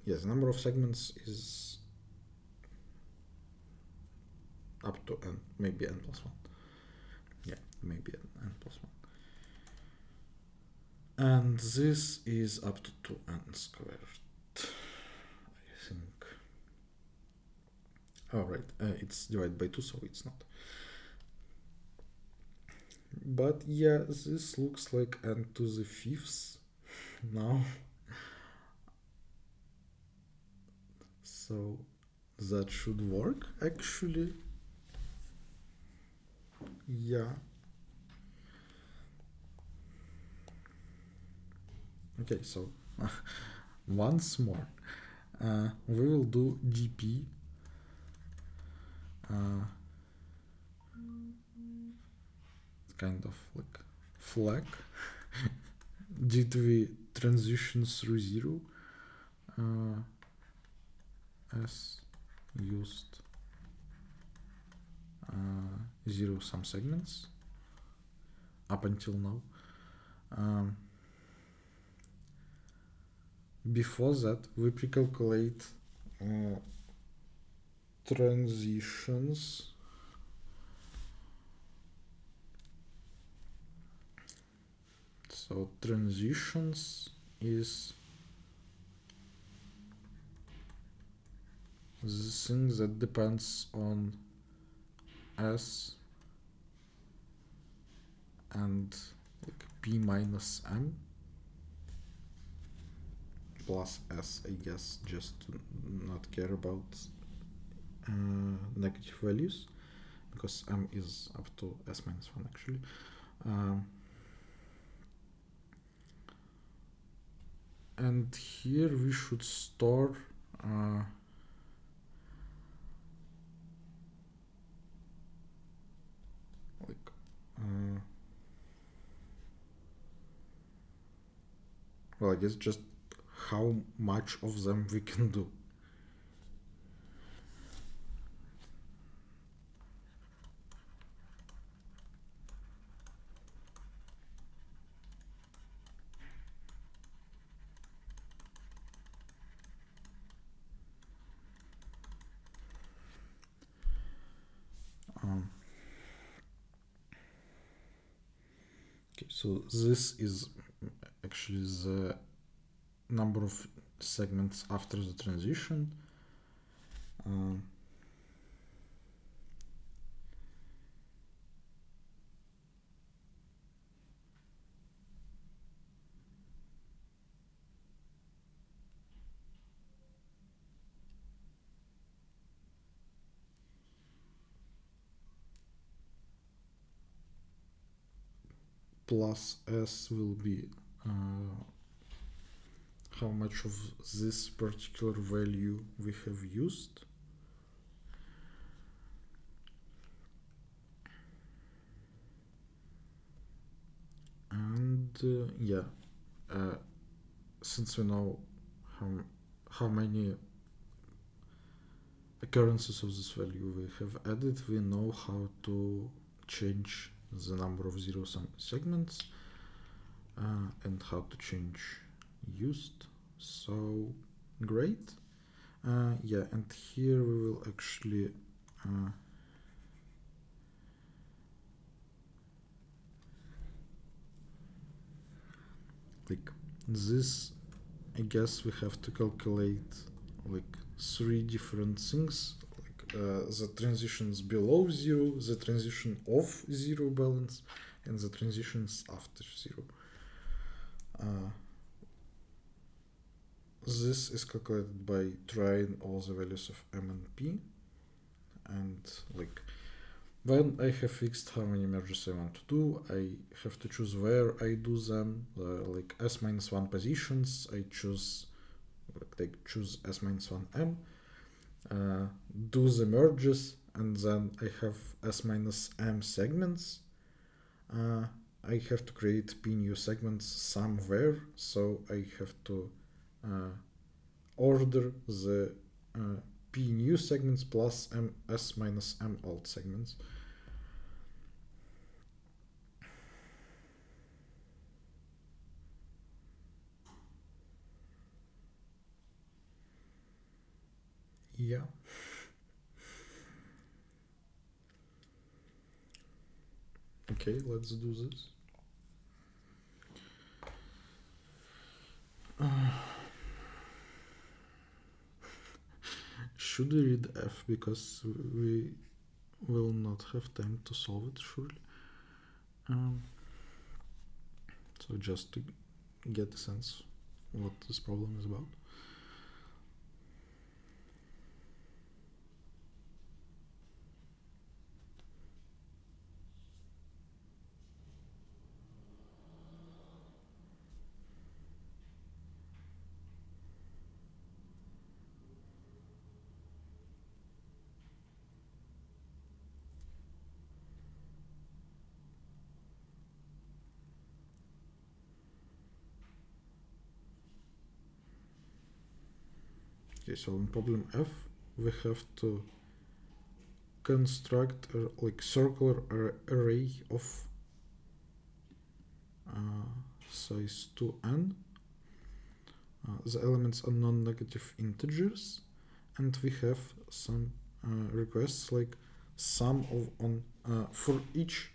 Yes, the number of segments is up to n, maybe n plus 1. Yeah, maybe n plus 1. And this is up to 2n squared, I think. Oh, right, it's divided by 2, so it's not. But yeah, this looks like n to the fifth now. So that should work, actually. Yeah. Okay, so once more. We will do dp kind of like flag did we transition through 0 as used 0 some segments up until now. Before that, we pre-calculate transitions so transitions is the thing that depends on S and like P minus M plus S, I guess, just to not care about negative values, because M is up to S minus 1 actually. And here we should store well, I guess just how much of them we can do. Okay, so this is actually the number of segments after the transition. Plus S will be how much of this particular value we have used. And since we know how many occurrences of this value we have added, we know how to change the number of zero-sum segments and how to change used. So great. And here we will actually like this, I guess we have to calculate like 3 different things, like the transitions below 0, the transition of 0 balance, and the transitions after 0. This is calculated by trying all the values of M and P, and like when I have fixed how many merges I want to do, I have to choose where I do them, like S minus 1 positions, I choose choose S minus 1 M, do the merges, and then I have S minus M segments. I have to create P new segments somewhere, so I have to order the P new segments plus S minus M old segments. Yeah. Okay, let's do this. Should we read F, because we will not have time to solve it surely. So just to get a sense what this problem is about. Okay, so in problem F, we have to construct a circular array of size 2n. The elements are non-negative integers, and we have some requests like sum of for each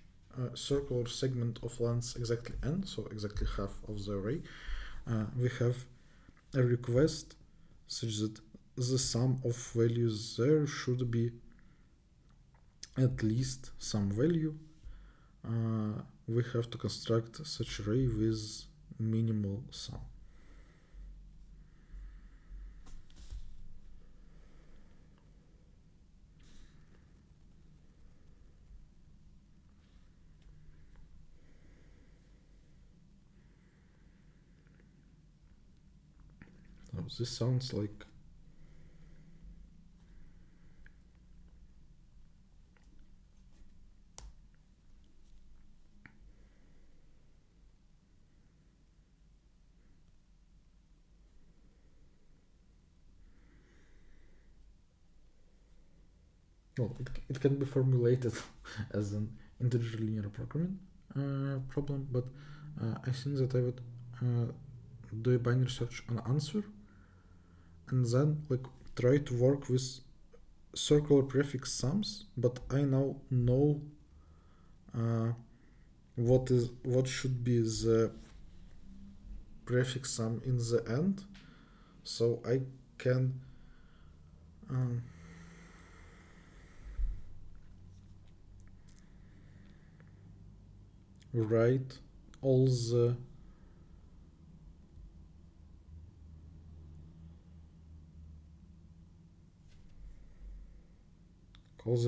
circular segment of length exactly n, so exactly half of the array. We have a request such that the sum of values there should be at least some value. We have to construct such array with minimal sum. So this sounds like it can be formulated as an integer linear programming problem, but I think that I would do a binary search on answer and then try to work with circular prefix sums, but I now know what should be the prefix sum in the end, so I can write all the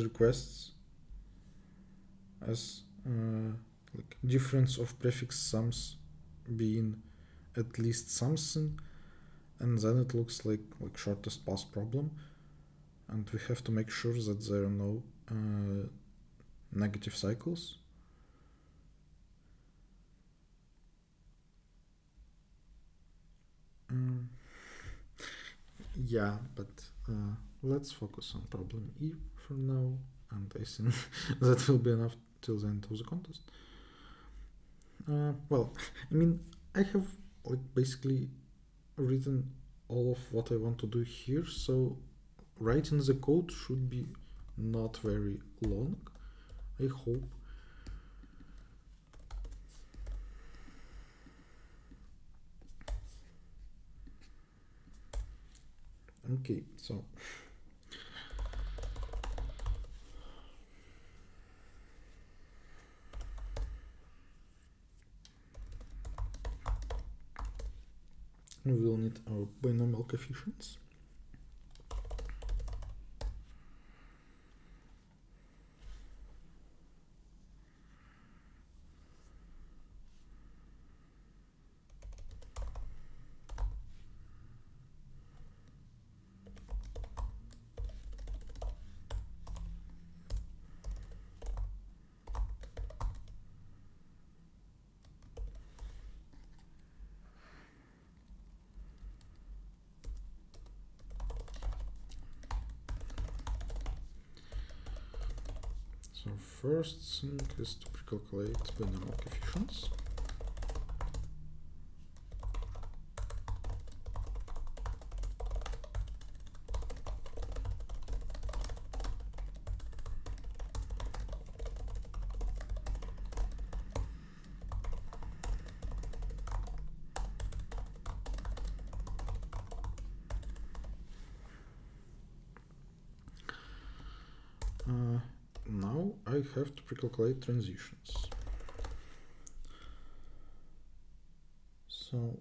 requests as difference of prefix sums being at least something, and then it looks like shortest path problem, and we have to make sure that there are no negative cycles. Yeah, but let's focus on problem E for now, and I think that will be enough till the end of the contest. Well, I mean, I have basically written all of what I want to do here, so writing the code should be not very long, I hope. Okay, so we will need our binomial coefficients. So first thing is to pre-calculate binomial coefficients. Now I have to pre-calculate transitions. So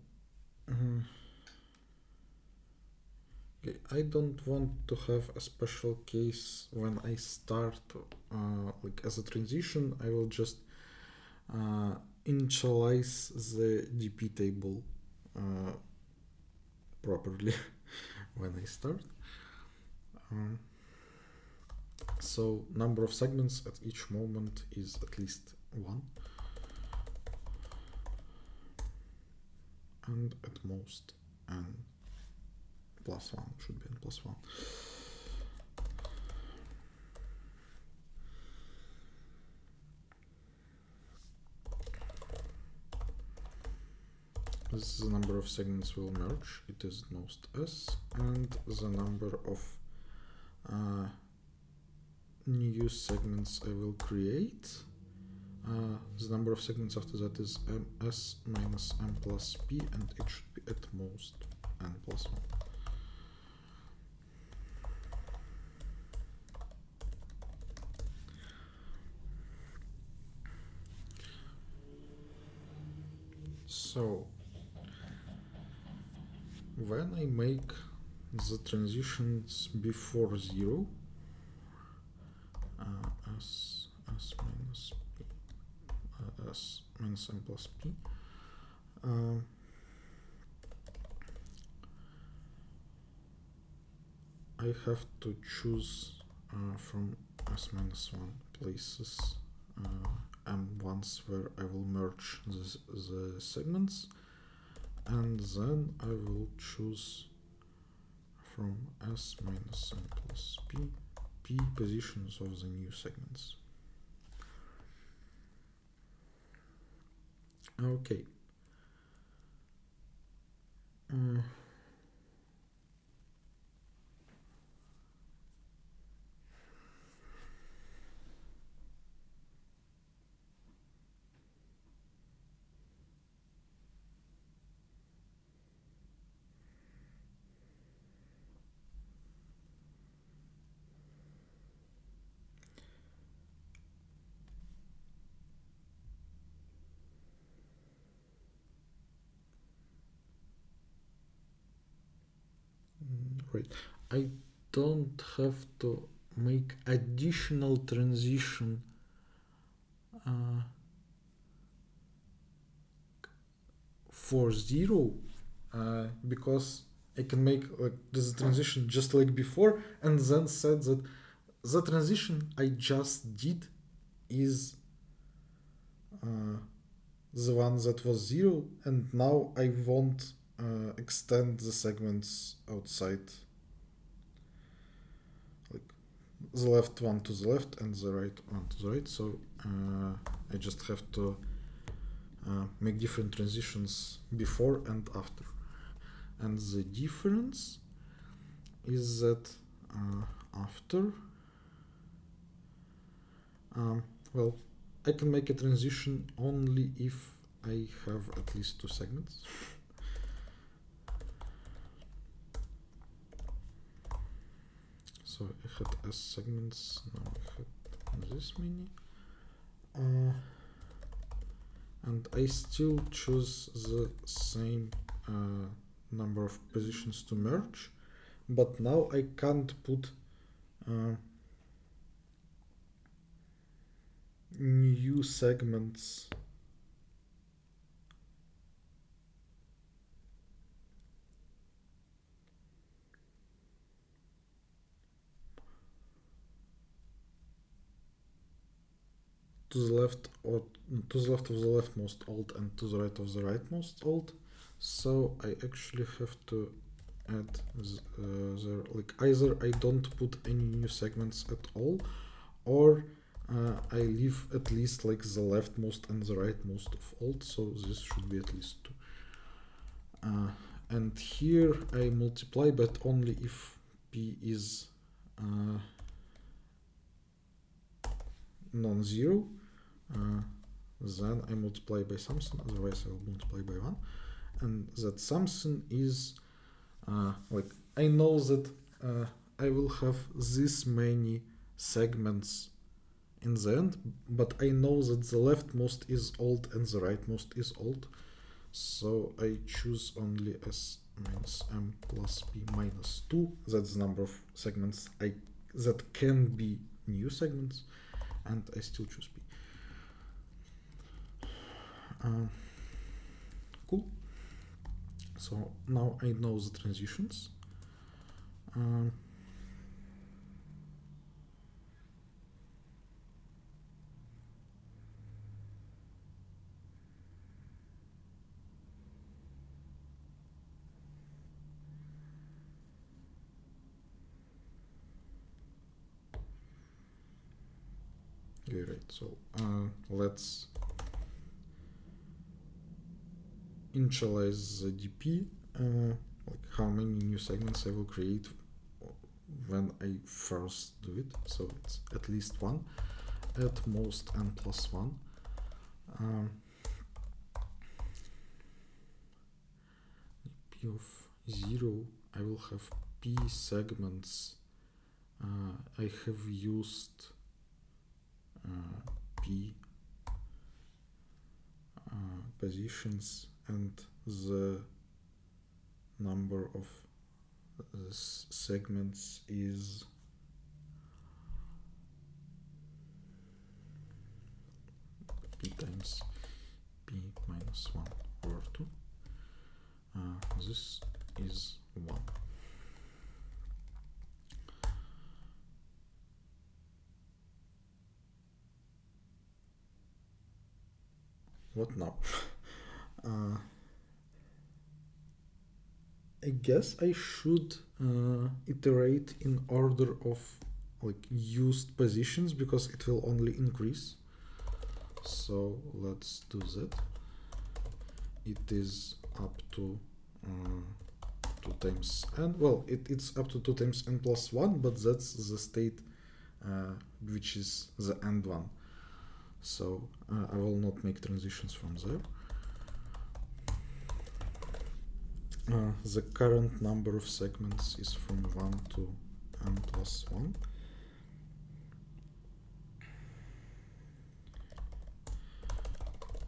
okay, I don't want to have a special case when I start as a transition. I will just initialize the DP table properly when I start. So number of segments at each moment is at least 1, and at most n plus 1, should be n plus 1. This is the number of segments we'll merge, it is at most s, and the number of new segments I will create. The number of segments after that is ms minus m plus p, and it should be at most n plus 1. So when I make the transitions before 0, s minus p, s minus m plus p, I have to choose from s minus 1 places m1s where I will merge the segments, and then I will choose from s minus m plus p positions of the new segments. Okay. Right, I don't have to make additional transition for 0 because I can make like this transition just like before, and then said that the transition I just did is the one that was 0, and now I won't extend the segments outside, like the left one to the left and the right one to the right, so I just have to make different transitions before and after. And the difference is that after, well, I can make a transition only if I have at least 2 segments. So I had S segments, now I had this many. And I still choose the same number of positions to merge, but now I can't put new segments to the left, or to the left of the leftmost alt and to the right of the rightmost alt. So I actually have to add there, like either I don't put any new segments at all, or I leave at least like the leftmost and the rightmost of alt, so this should be at least 2. And here I multiply, but only if p is non-zero, then I multiply by something, otherwise I will multiply by 1. And that something is like I know that I will have this many segments in the end, but I know that the leftmost is alt and the rightmost is alt, so I choose only s minus m plus p minus 2. That's the number of segments that can be new segments, and I still choose p. Cool. So now I know the transitions. Okay, right, so let's initialize the DP, like how many new segments I will create when I first do it. So it's at least one, at most n+1. P of 0, I will have p segments. I have used p positions, and the number of segments is p times p minus 1 over 2. This is 1. What now? I guess I should iterate in order of like used positions, because it will only increase. So let's do that. It is up to 2 times n. Well, it's up to 2 times n+1, but that's the state which is the end one. So I will not make transitions from there. The current number of segments is from 1 to n+1.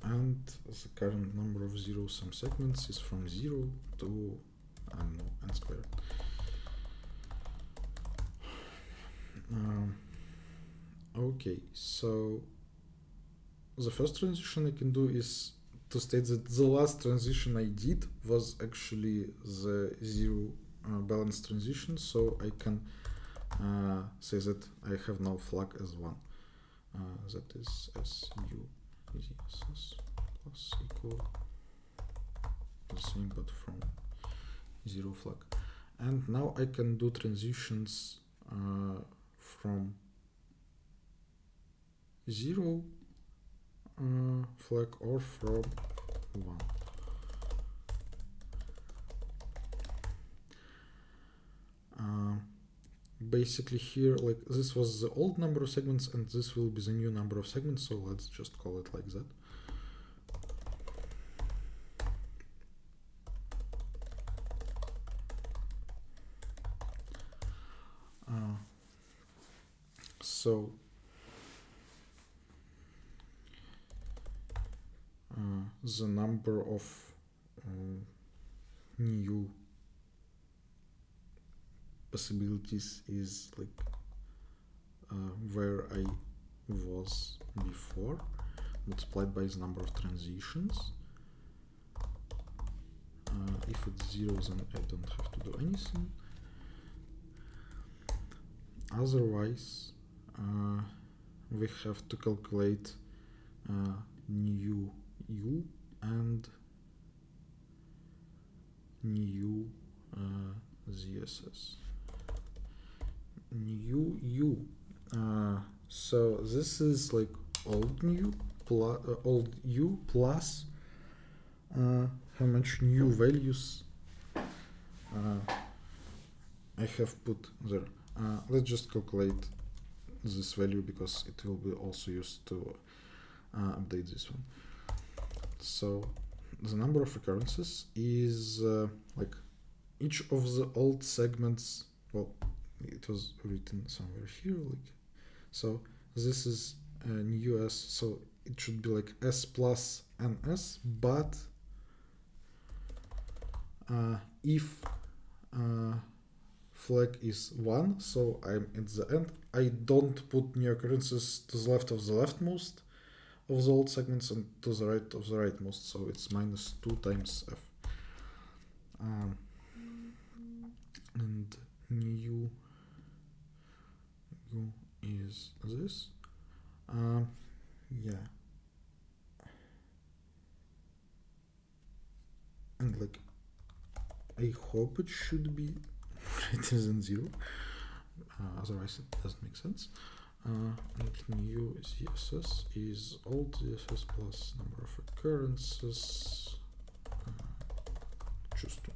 And the current number of zero-sum segments is from 0 to, I don't know, n squared. Okay, so the first transition I can do is to state that the last transition I did was actually the zero balance transition, so I can say that I have now flag as 1. That is SU is SS plus equal the same but from 0 flag. And now I can do transitions from 0 flag or from 1. Basically here, like, this was the old number of segments and this will be the new number of segments, so let's just call it like that. So the number of new possibilities is like where I was before, multiplied by the number of transitions. If it's 0, then I don't have to do anything. Otherwise, we have to calculate new u and new ZSS. New u. So this is like old new plus old u plus how much new values I have put there. Let's just calculate this value because it will be also used to update this one. So the number of recurrences is like each of the old segments. Well, it was written somewhere here, like, so this is new s, so it should be like s plus ns, but if flag is 1, so I'm at the end, I don't put new occurrences to the left of the leftmost of the old segments and to the right of the rightmost, so it's minus 2 times f. And new u is this. Yeah. And like, I hope it should be greater than 0. Otherwise it doesn't make sense. and new ZSS is old ZSS plus number of occurrences, choose 2.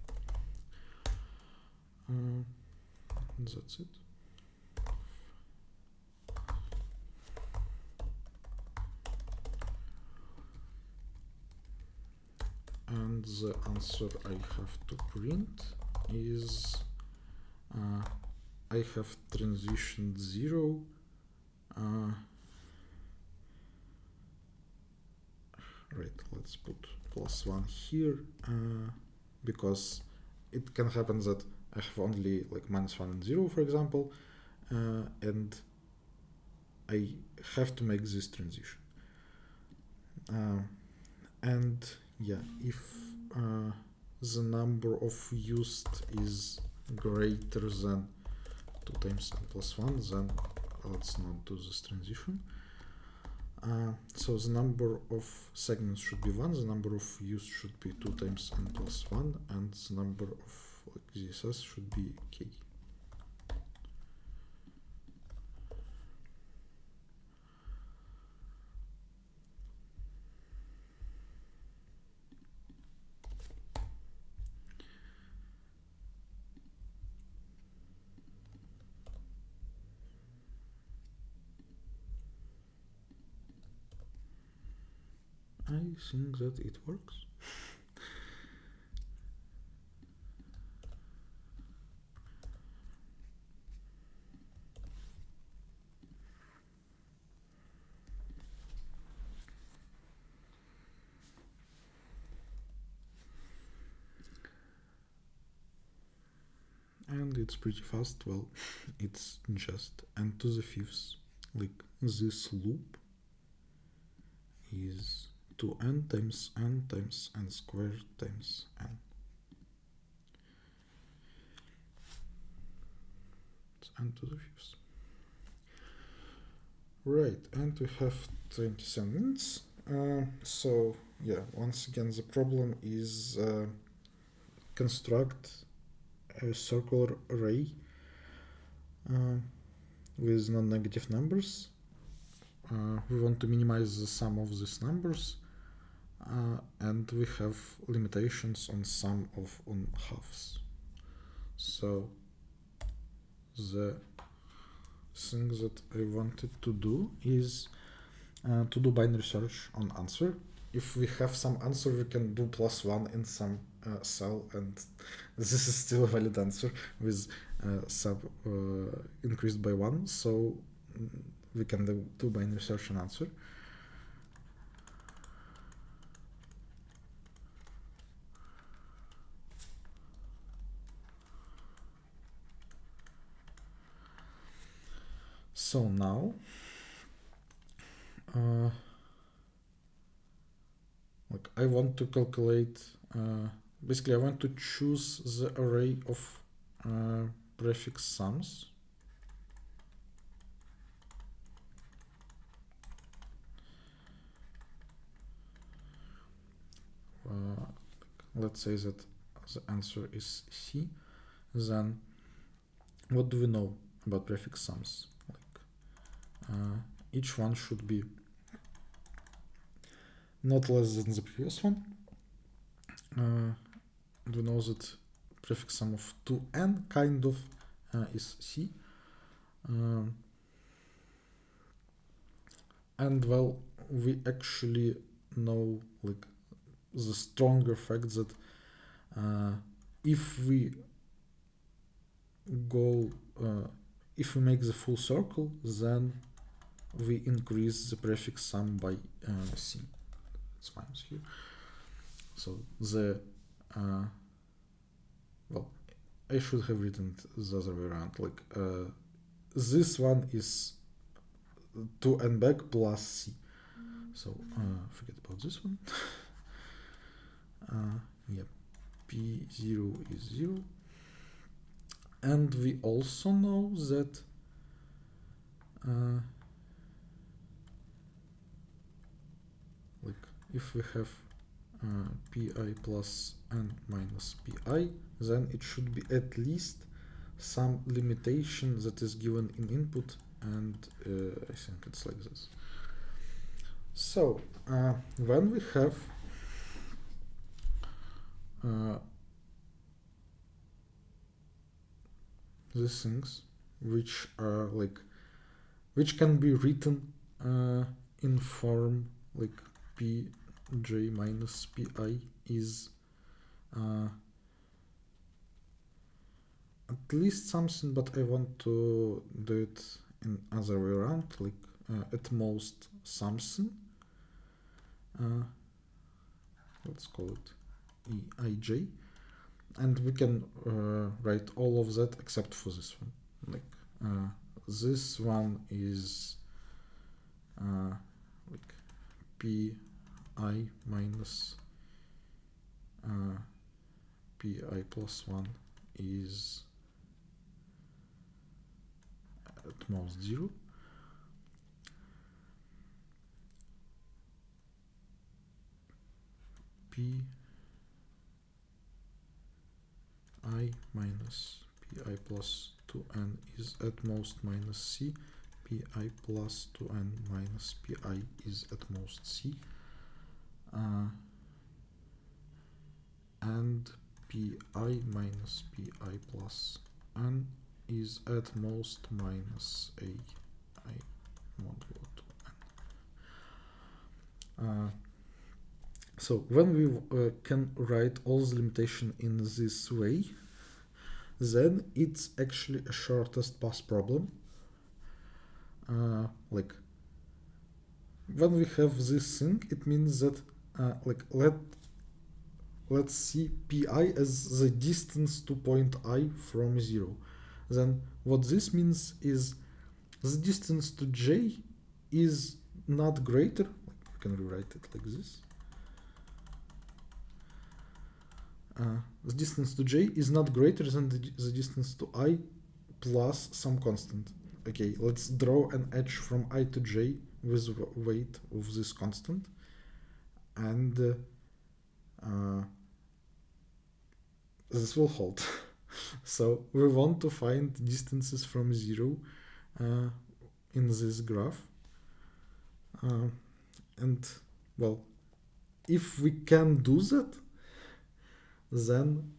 That's it. And the answer I have to print is I have transitioned 0 right, let's put +1 here because it can happen that I have only like -1 and 0, for example, and I have to make this transition. And yeah, if the number of used is greater than 2 times n plus 1, then let's not do this transition. So the number of segments should be 1, the number of used should be 2 times n plus 1, and the number of like, ZSS should be k. I think that it works. And it's pretty fast. Well, it's just n to the 5th. Like this loop is 2n times n times n squared times n. It's n to the 5th. Right, and we have 27 minutes. So yeah, once again, the problem is construct a circular array with non-negative numbers. We want to minimize the sum of these numbers, and we have limitations on sum of halves. So the thing that I wanted to do is to do binary search on answer. If we have some answer, we can do +1 in some cell, and this is still a valid answer with sub increased by 1. So we can do binary search on answer. So now like I want to calculate, basically I want to choose the array of prefix sums. Let's say that the answer is C. Then what do we know about prefix sums? Like each one should be not less than the previous one. We know that prefix sum of 2n kind of is C. And well, we actually know like the stronger fact that if we go, if we make the full circle, then we increase the prefix sum by C. It's minus here. So the well, I should have written it the other way around. Like this one is 2n back plus C. So forget about this one. Yeah, P0 is 0. And we also know that like if we have pi plus n minus pi, then it should be at least some limitation that is given in input and I think it's like this. So when we have these things which are like, which can be written in form like pj minus pi is at least something, but I want to do it in other way around, like at most something. Let's call it eij, and we can write all of that except for this one. Like this one is like pi minus pi plus 1 is at most 0. Pi minus pi plus 2n is at most minus c. Pi plus 2n minus pi is at most c. And pi minus pi plus n is at most minus a I modulo 2n. So when we can write all the limitation in this way, then it's actually a shortest path problem. Like when we have this thing, it means that like let's see pi as the distance to point I from 0. Then what this means is the distance to j is not greater, we can rewrite it like this. The distance to j is not greater than the distance to I plus some constant. Okay, let's draw an edge from I to j with weight of this constant, and this will hold. So we want to find distances from 0 in this graph, and well, if we can do that, then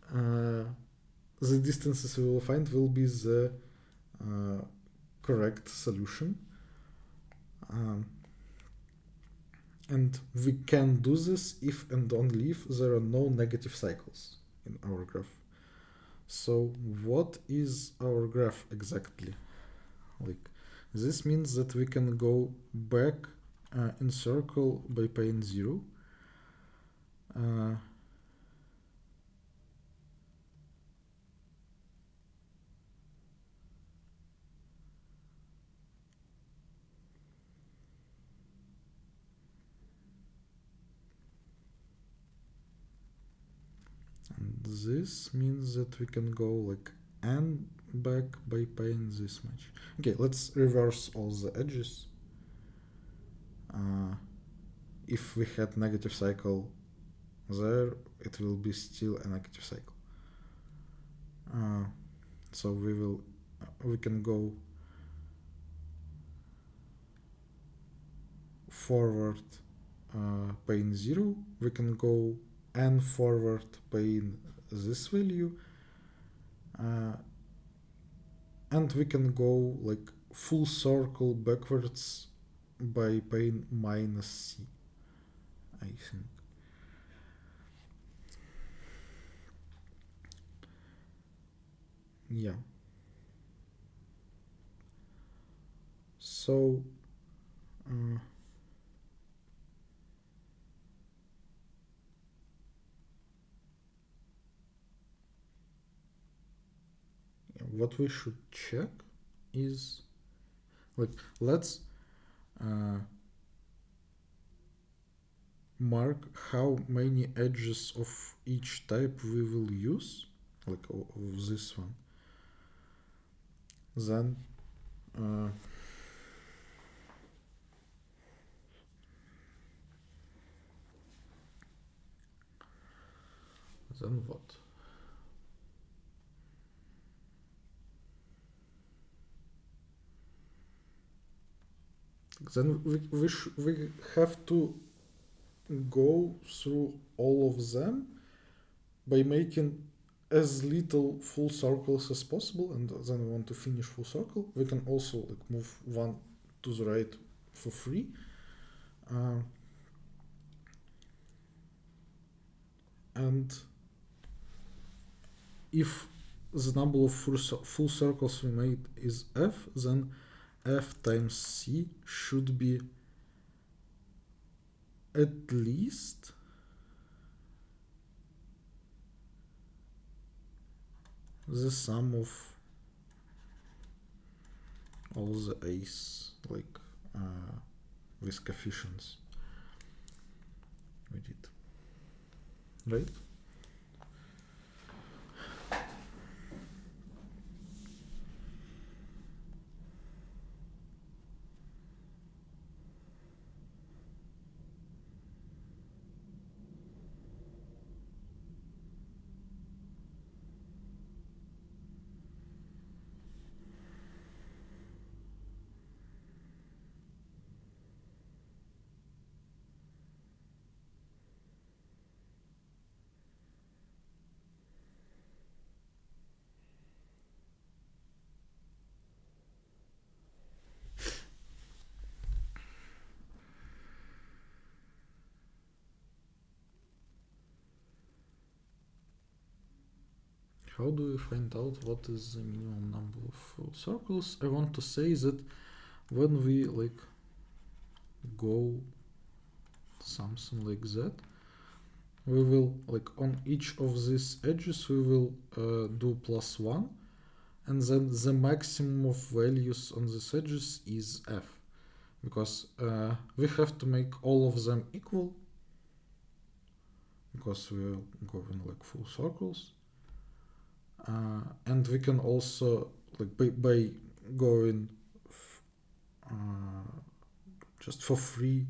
the distances we will find will be the correct solution. And we can do this if and only if there are no negative cycles in our graph. So what is our graph exactly? Like, this means that we can go back in circle by pi 0. This means that we can go like n back by pi in this much. Okay, let's reverse all the edges. If we had negative cycle there, it will be still a negative cycle. So we can go forward pi in 0. We can go n forward pi in this value, and we can go like full circle backwards by pi minus c, I think. Yeah. So what we should check is, like, let's mark how many edges of each type we will use, like of this one. Then what? then we have to go through all of them by making as little full circles as possible, and then we want to finish full circle. We can also like move one to the right for free. And if the number of full circles we made is f, then f times c should be at least the sum of all the a's, like with coefficients we did, right? How do we find out what is the minimum number of full circles? I want to say that when we like go something like that, we will like on each of these edges we will do +1, and then the maximum of values on these edges is f, because we have to make all of them equal, because we are going like full circles. And we can also like by going just for free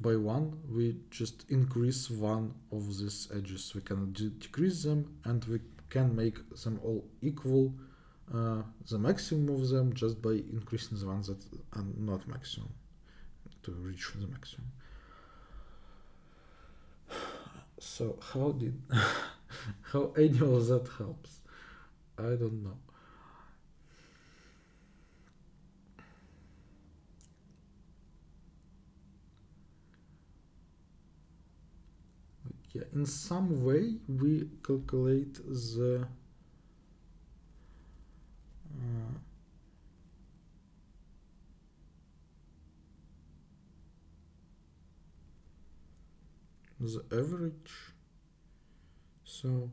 by 1, we just increase one of these edges. We can decrease them, and we can make them all equal, the maximum of them, just by increasing the ones that are not maximum to reach the maximum. So how any of that helps? I don't know. Yeah, in some way we calculate the average. So,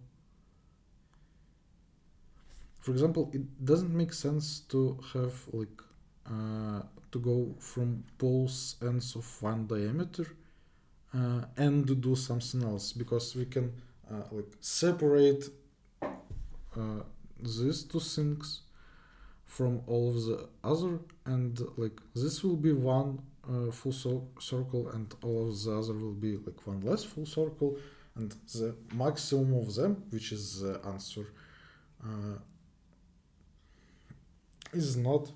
for example, it doesn't make sense to have like to go from both ends of one diameter and do something else, because we can like separate these two things from all of the other, and like this will be one full circle, and all of the other will be like one less full circle, and the maximum of them, which is the answer, is not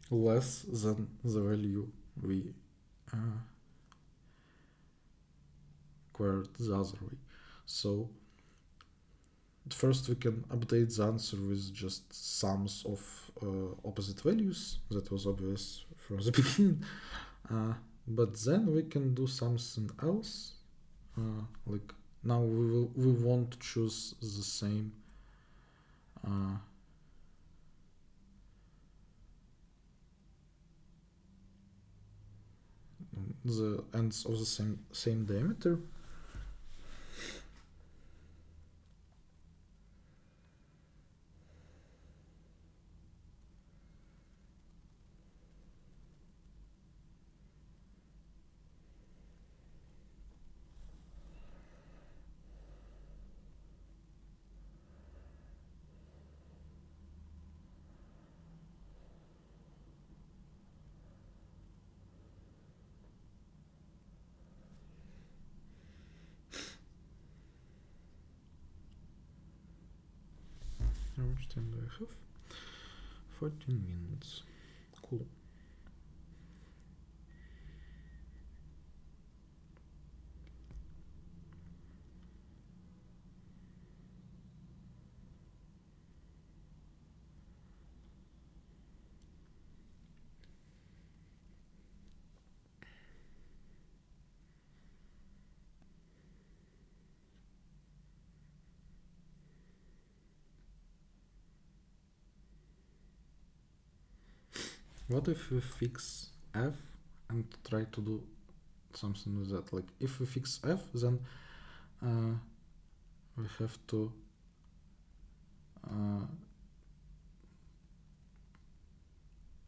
less than the value we acquired the other way. So first we can update the answer with just sums of opposite values. That was obvious from the beginning. But then we can do something else. Like now we won't choose the same the ends of the same diameter. How much time do I have? 14 minutes. Cool. What if we fix f and try to do something with that? Like if we fix f, then we have to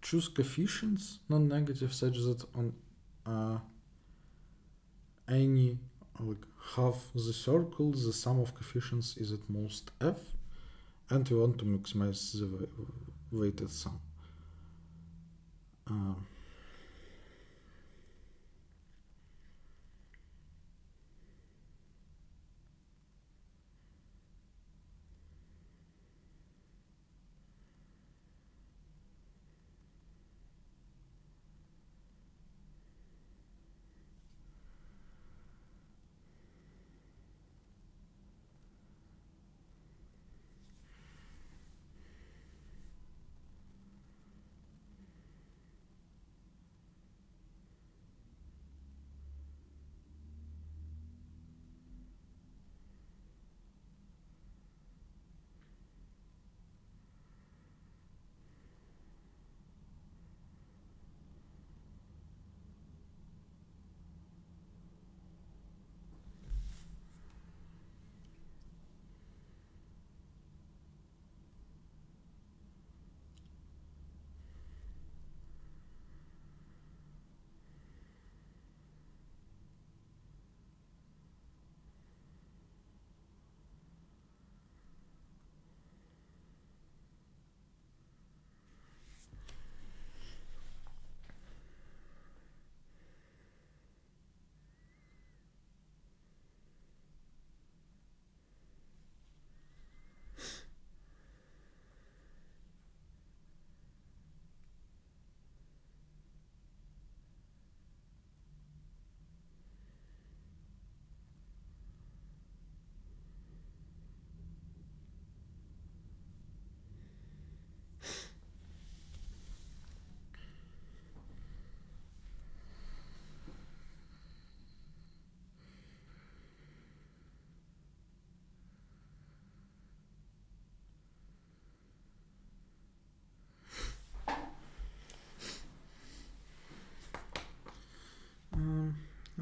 choose coefficients non-negative such that on any like half the circle the sum of coefficients is at most f, and we want to maximize the weighted sum.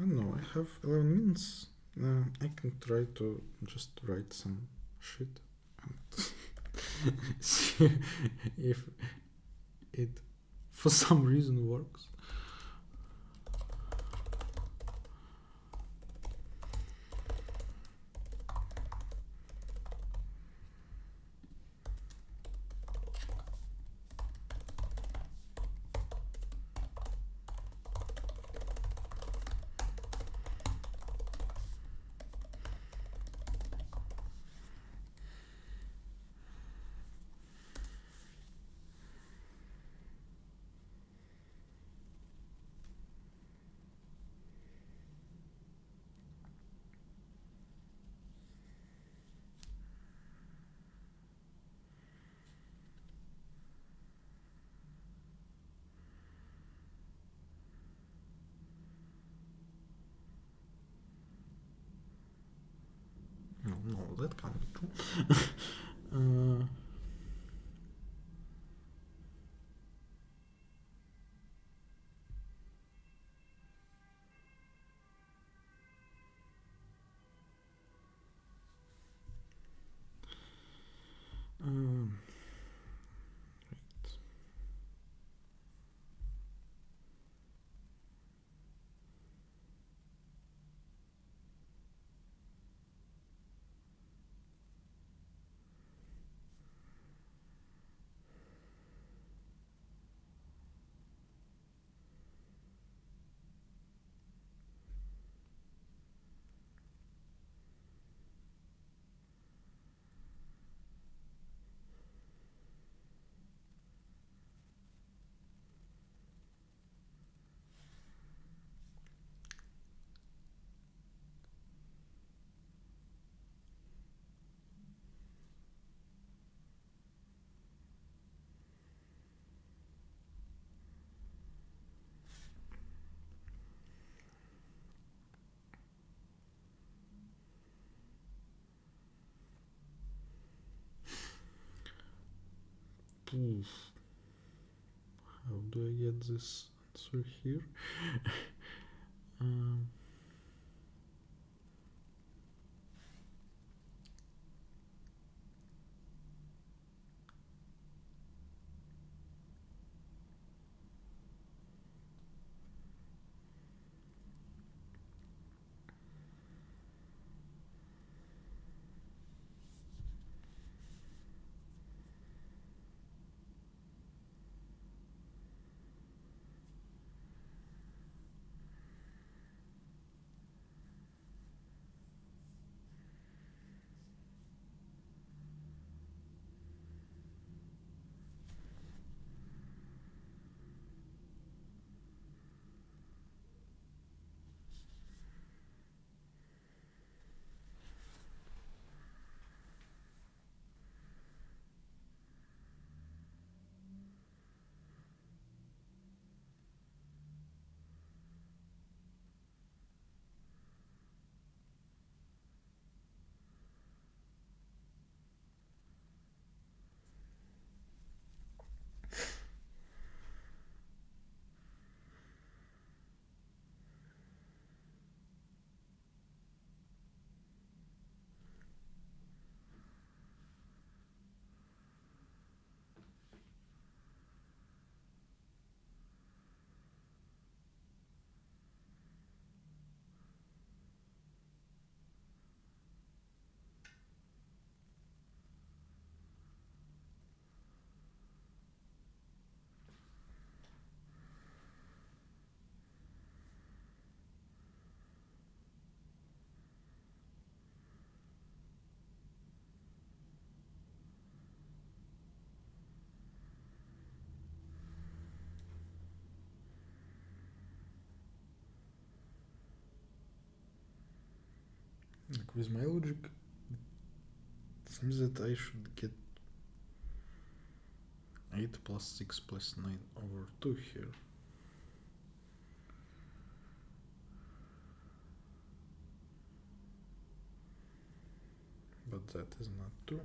I don't know, I have 11 minutes. I can try to just write some shit and see if it for some reason works. No, that can't be true. Right. How do I get this answer here? um, like with my logic, it seems that I should get 8 plus 6 plus 9 over 2 here. But that is not true.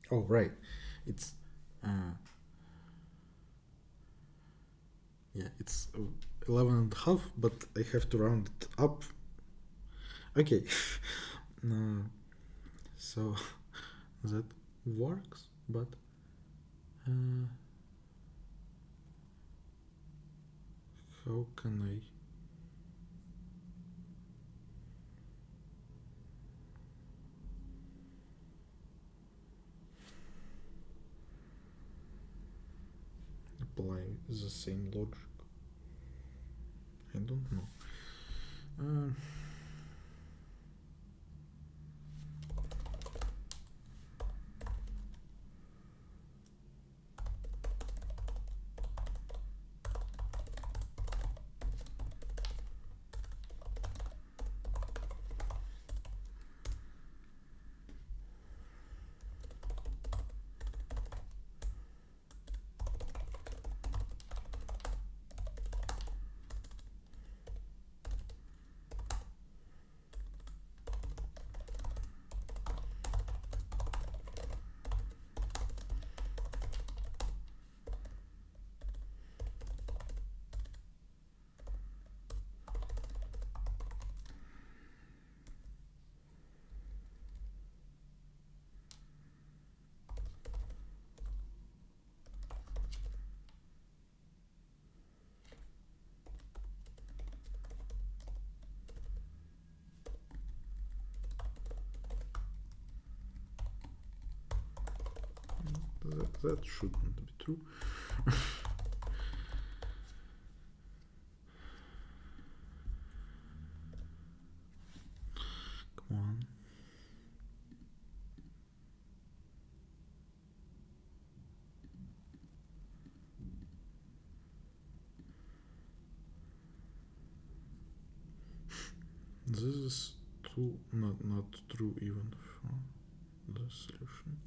Oh, right. It's yeah, it's 11 and a half, but I have to round it up. Okay. So that works, but how can I apply the same logic? I don't know. that shouldn't be true. Come on. This is true, not true even for the solution.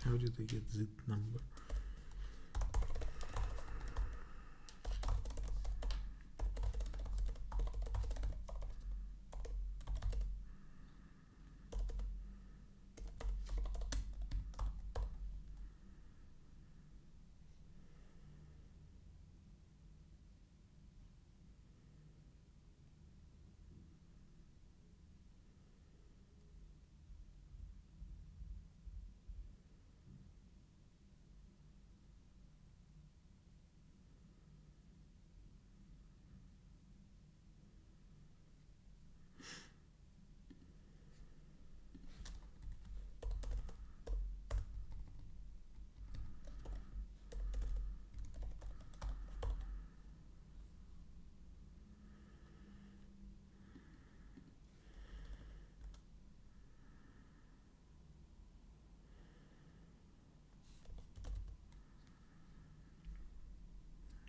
How did I get that number?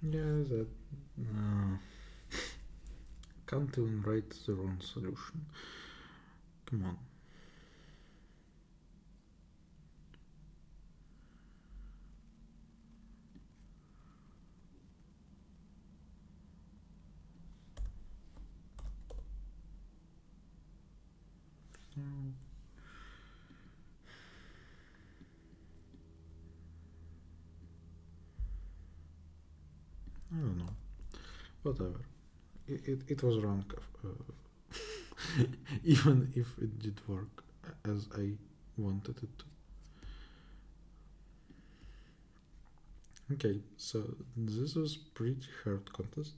Yeah, that can't even write the wrong solution. Come on. I don't know. Whatever. It was wrong. Even if it did work as I wanted it to. Okay, so this was pretty hard contest.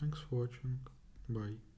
Thanks for watching. Bye.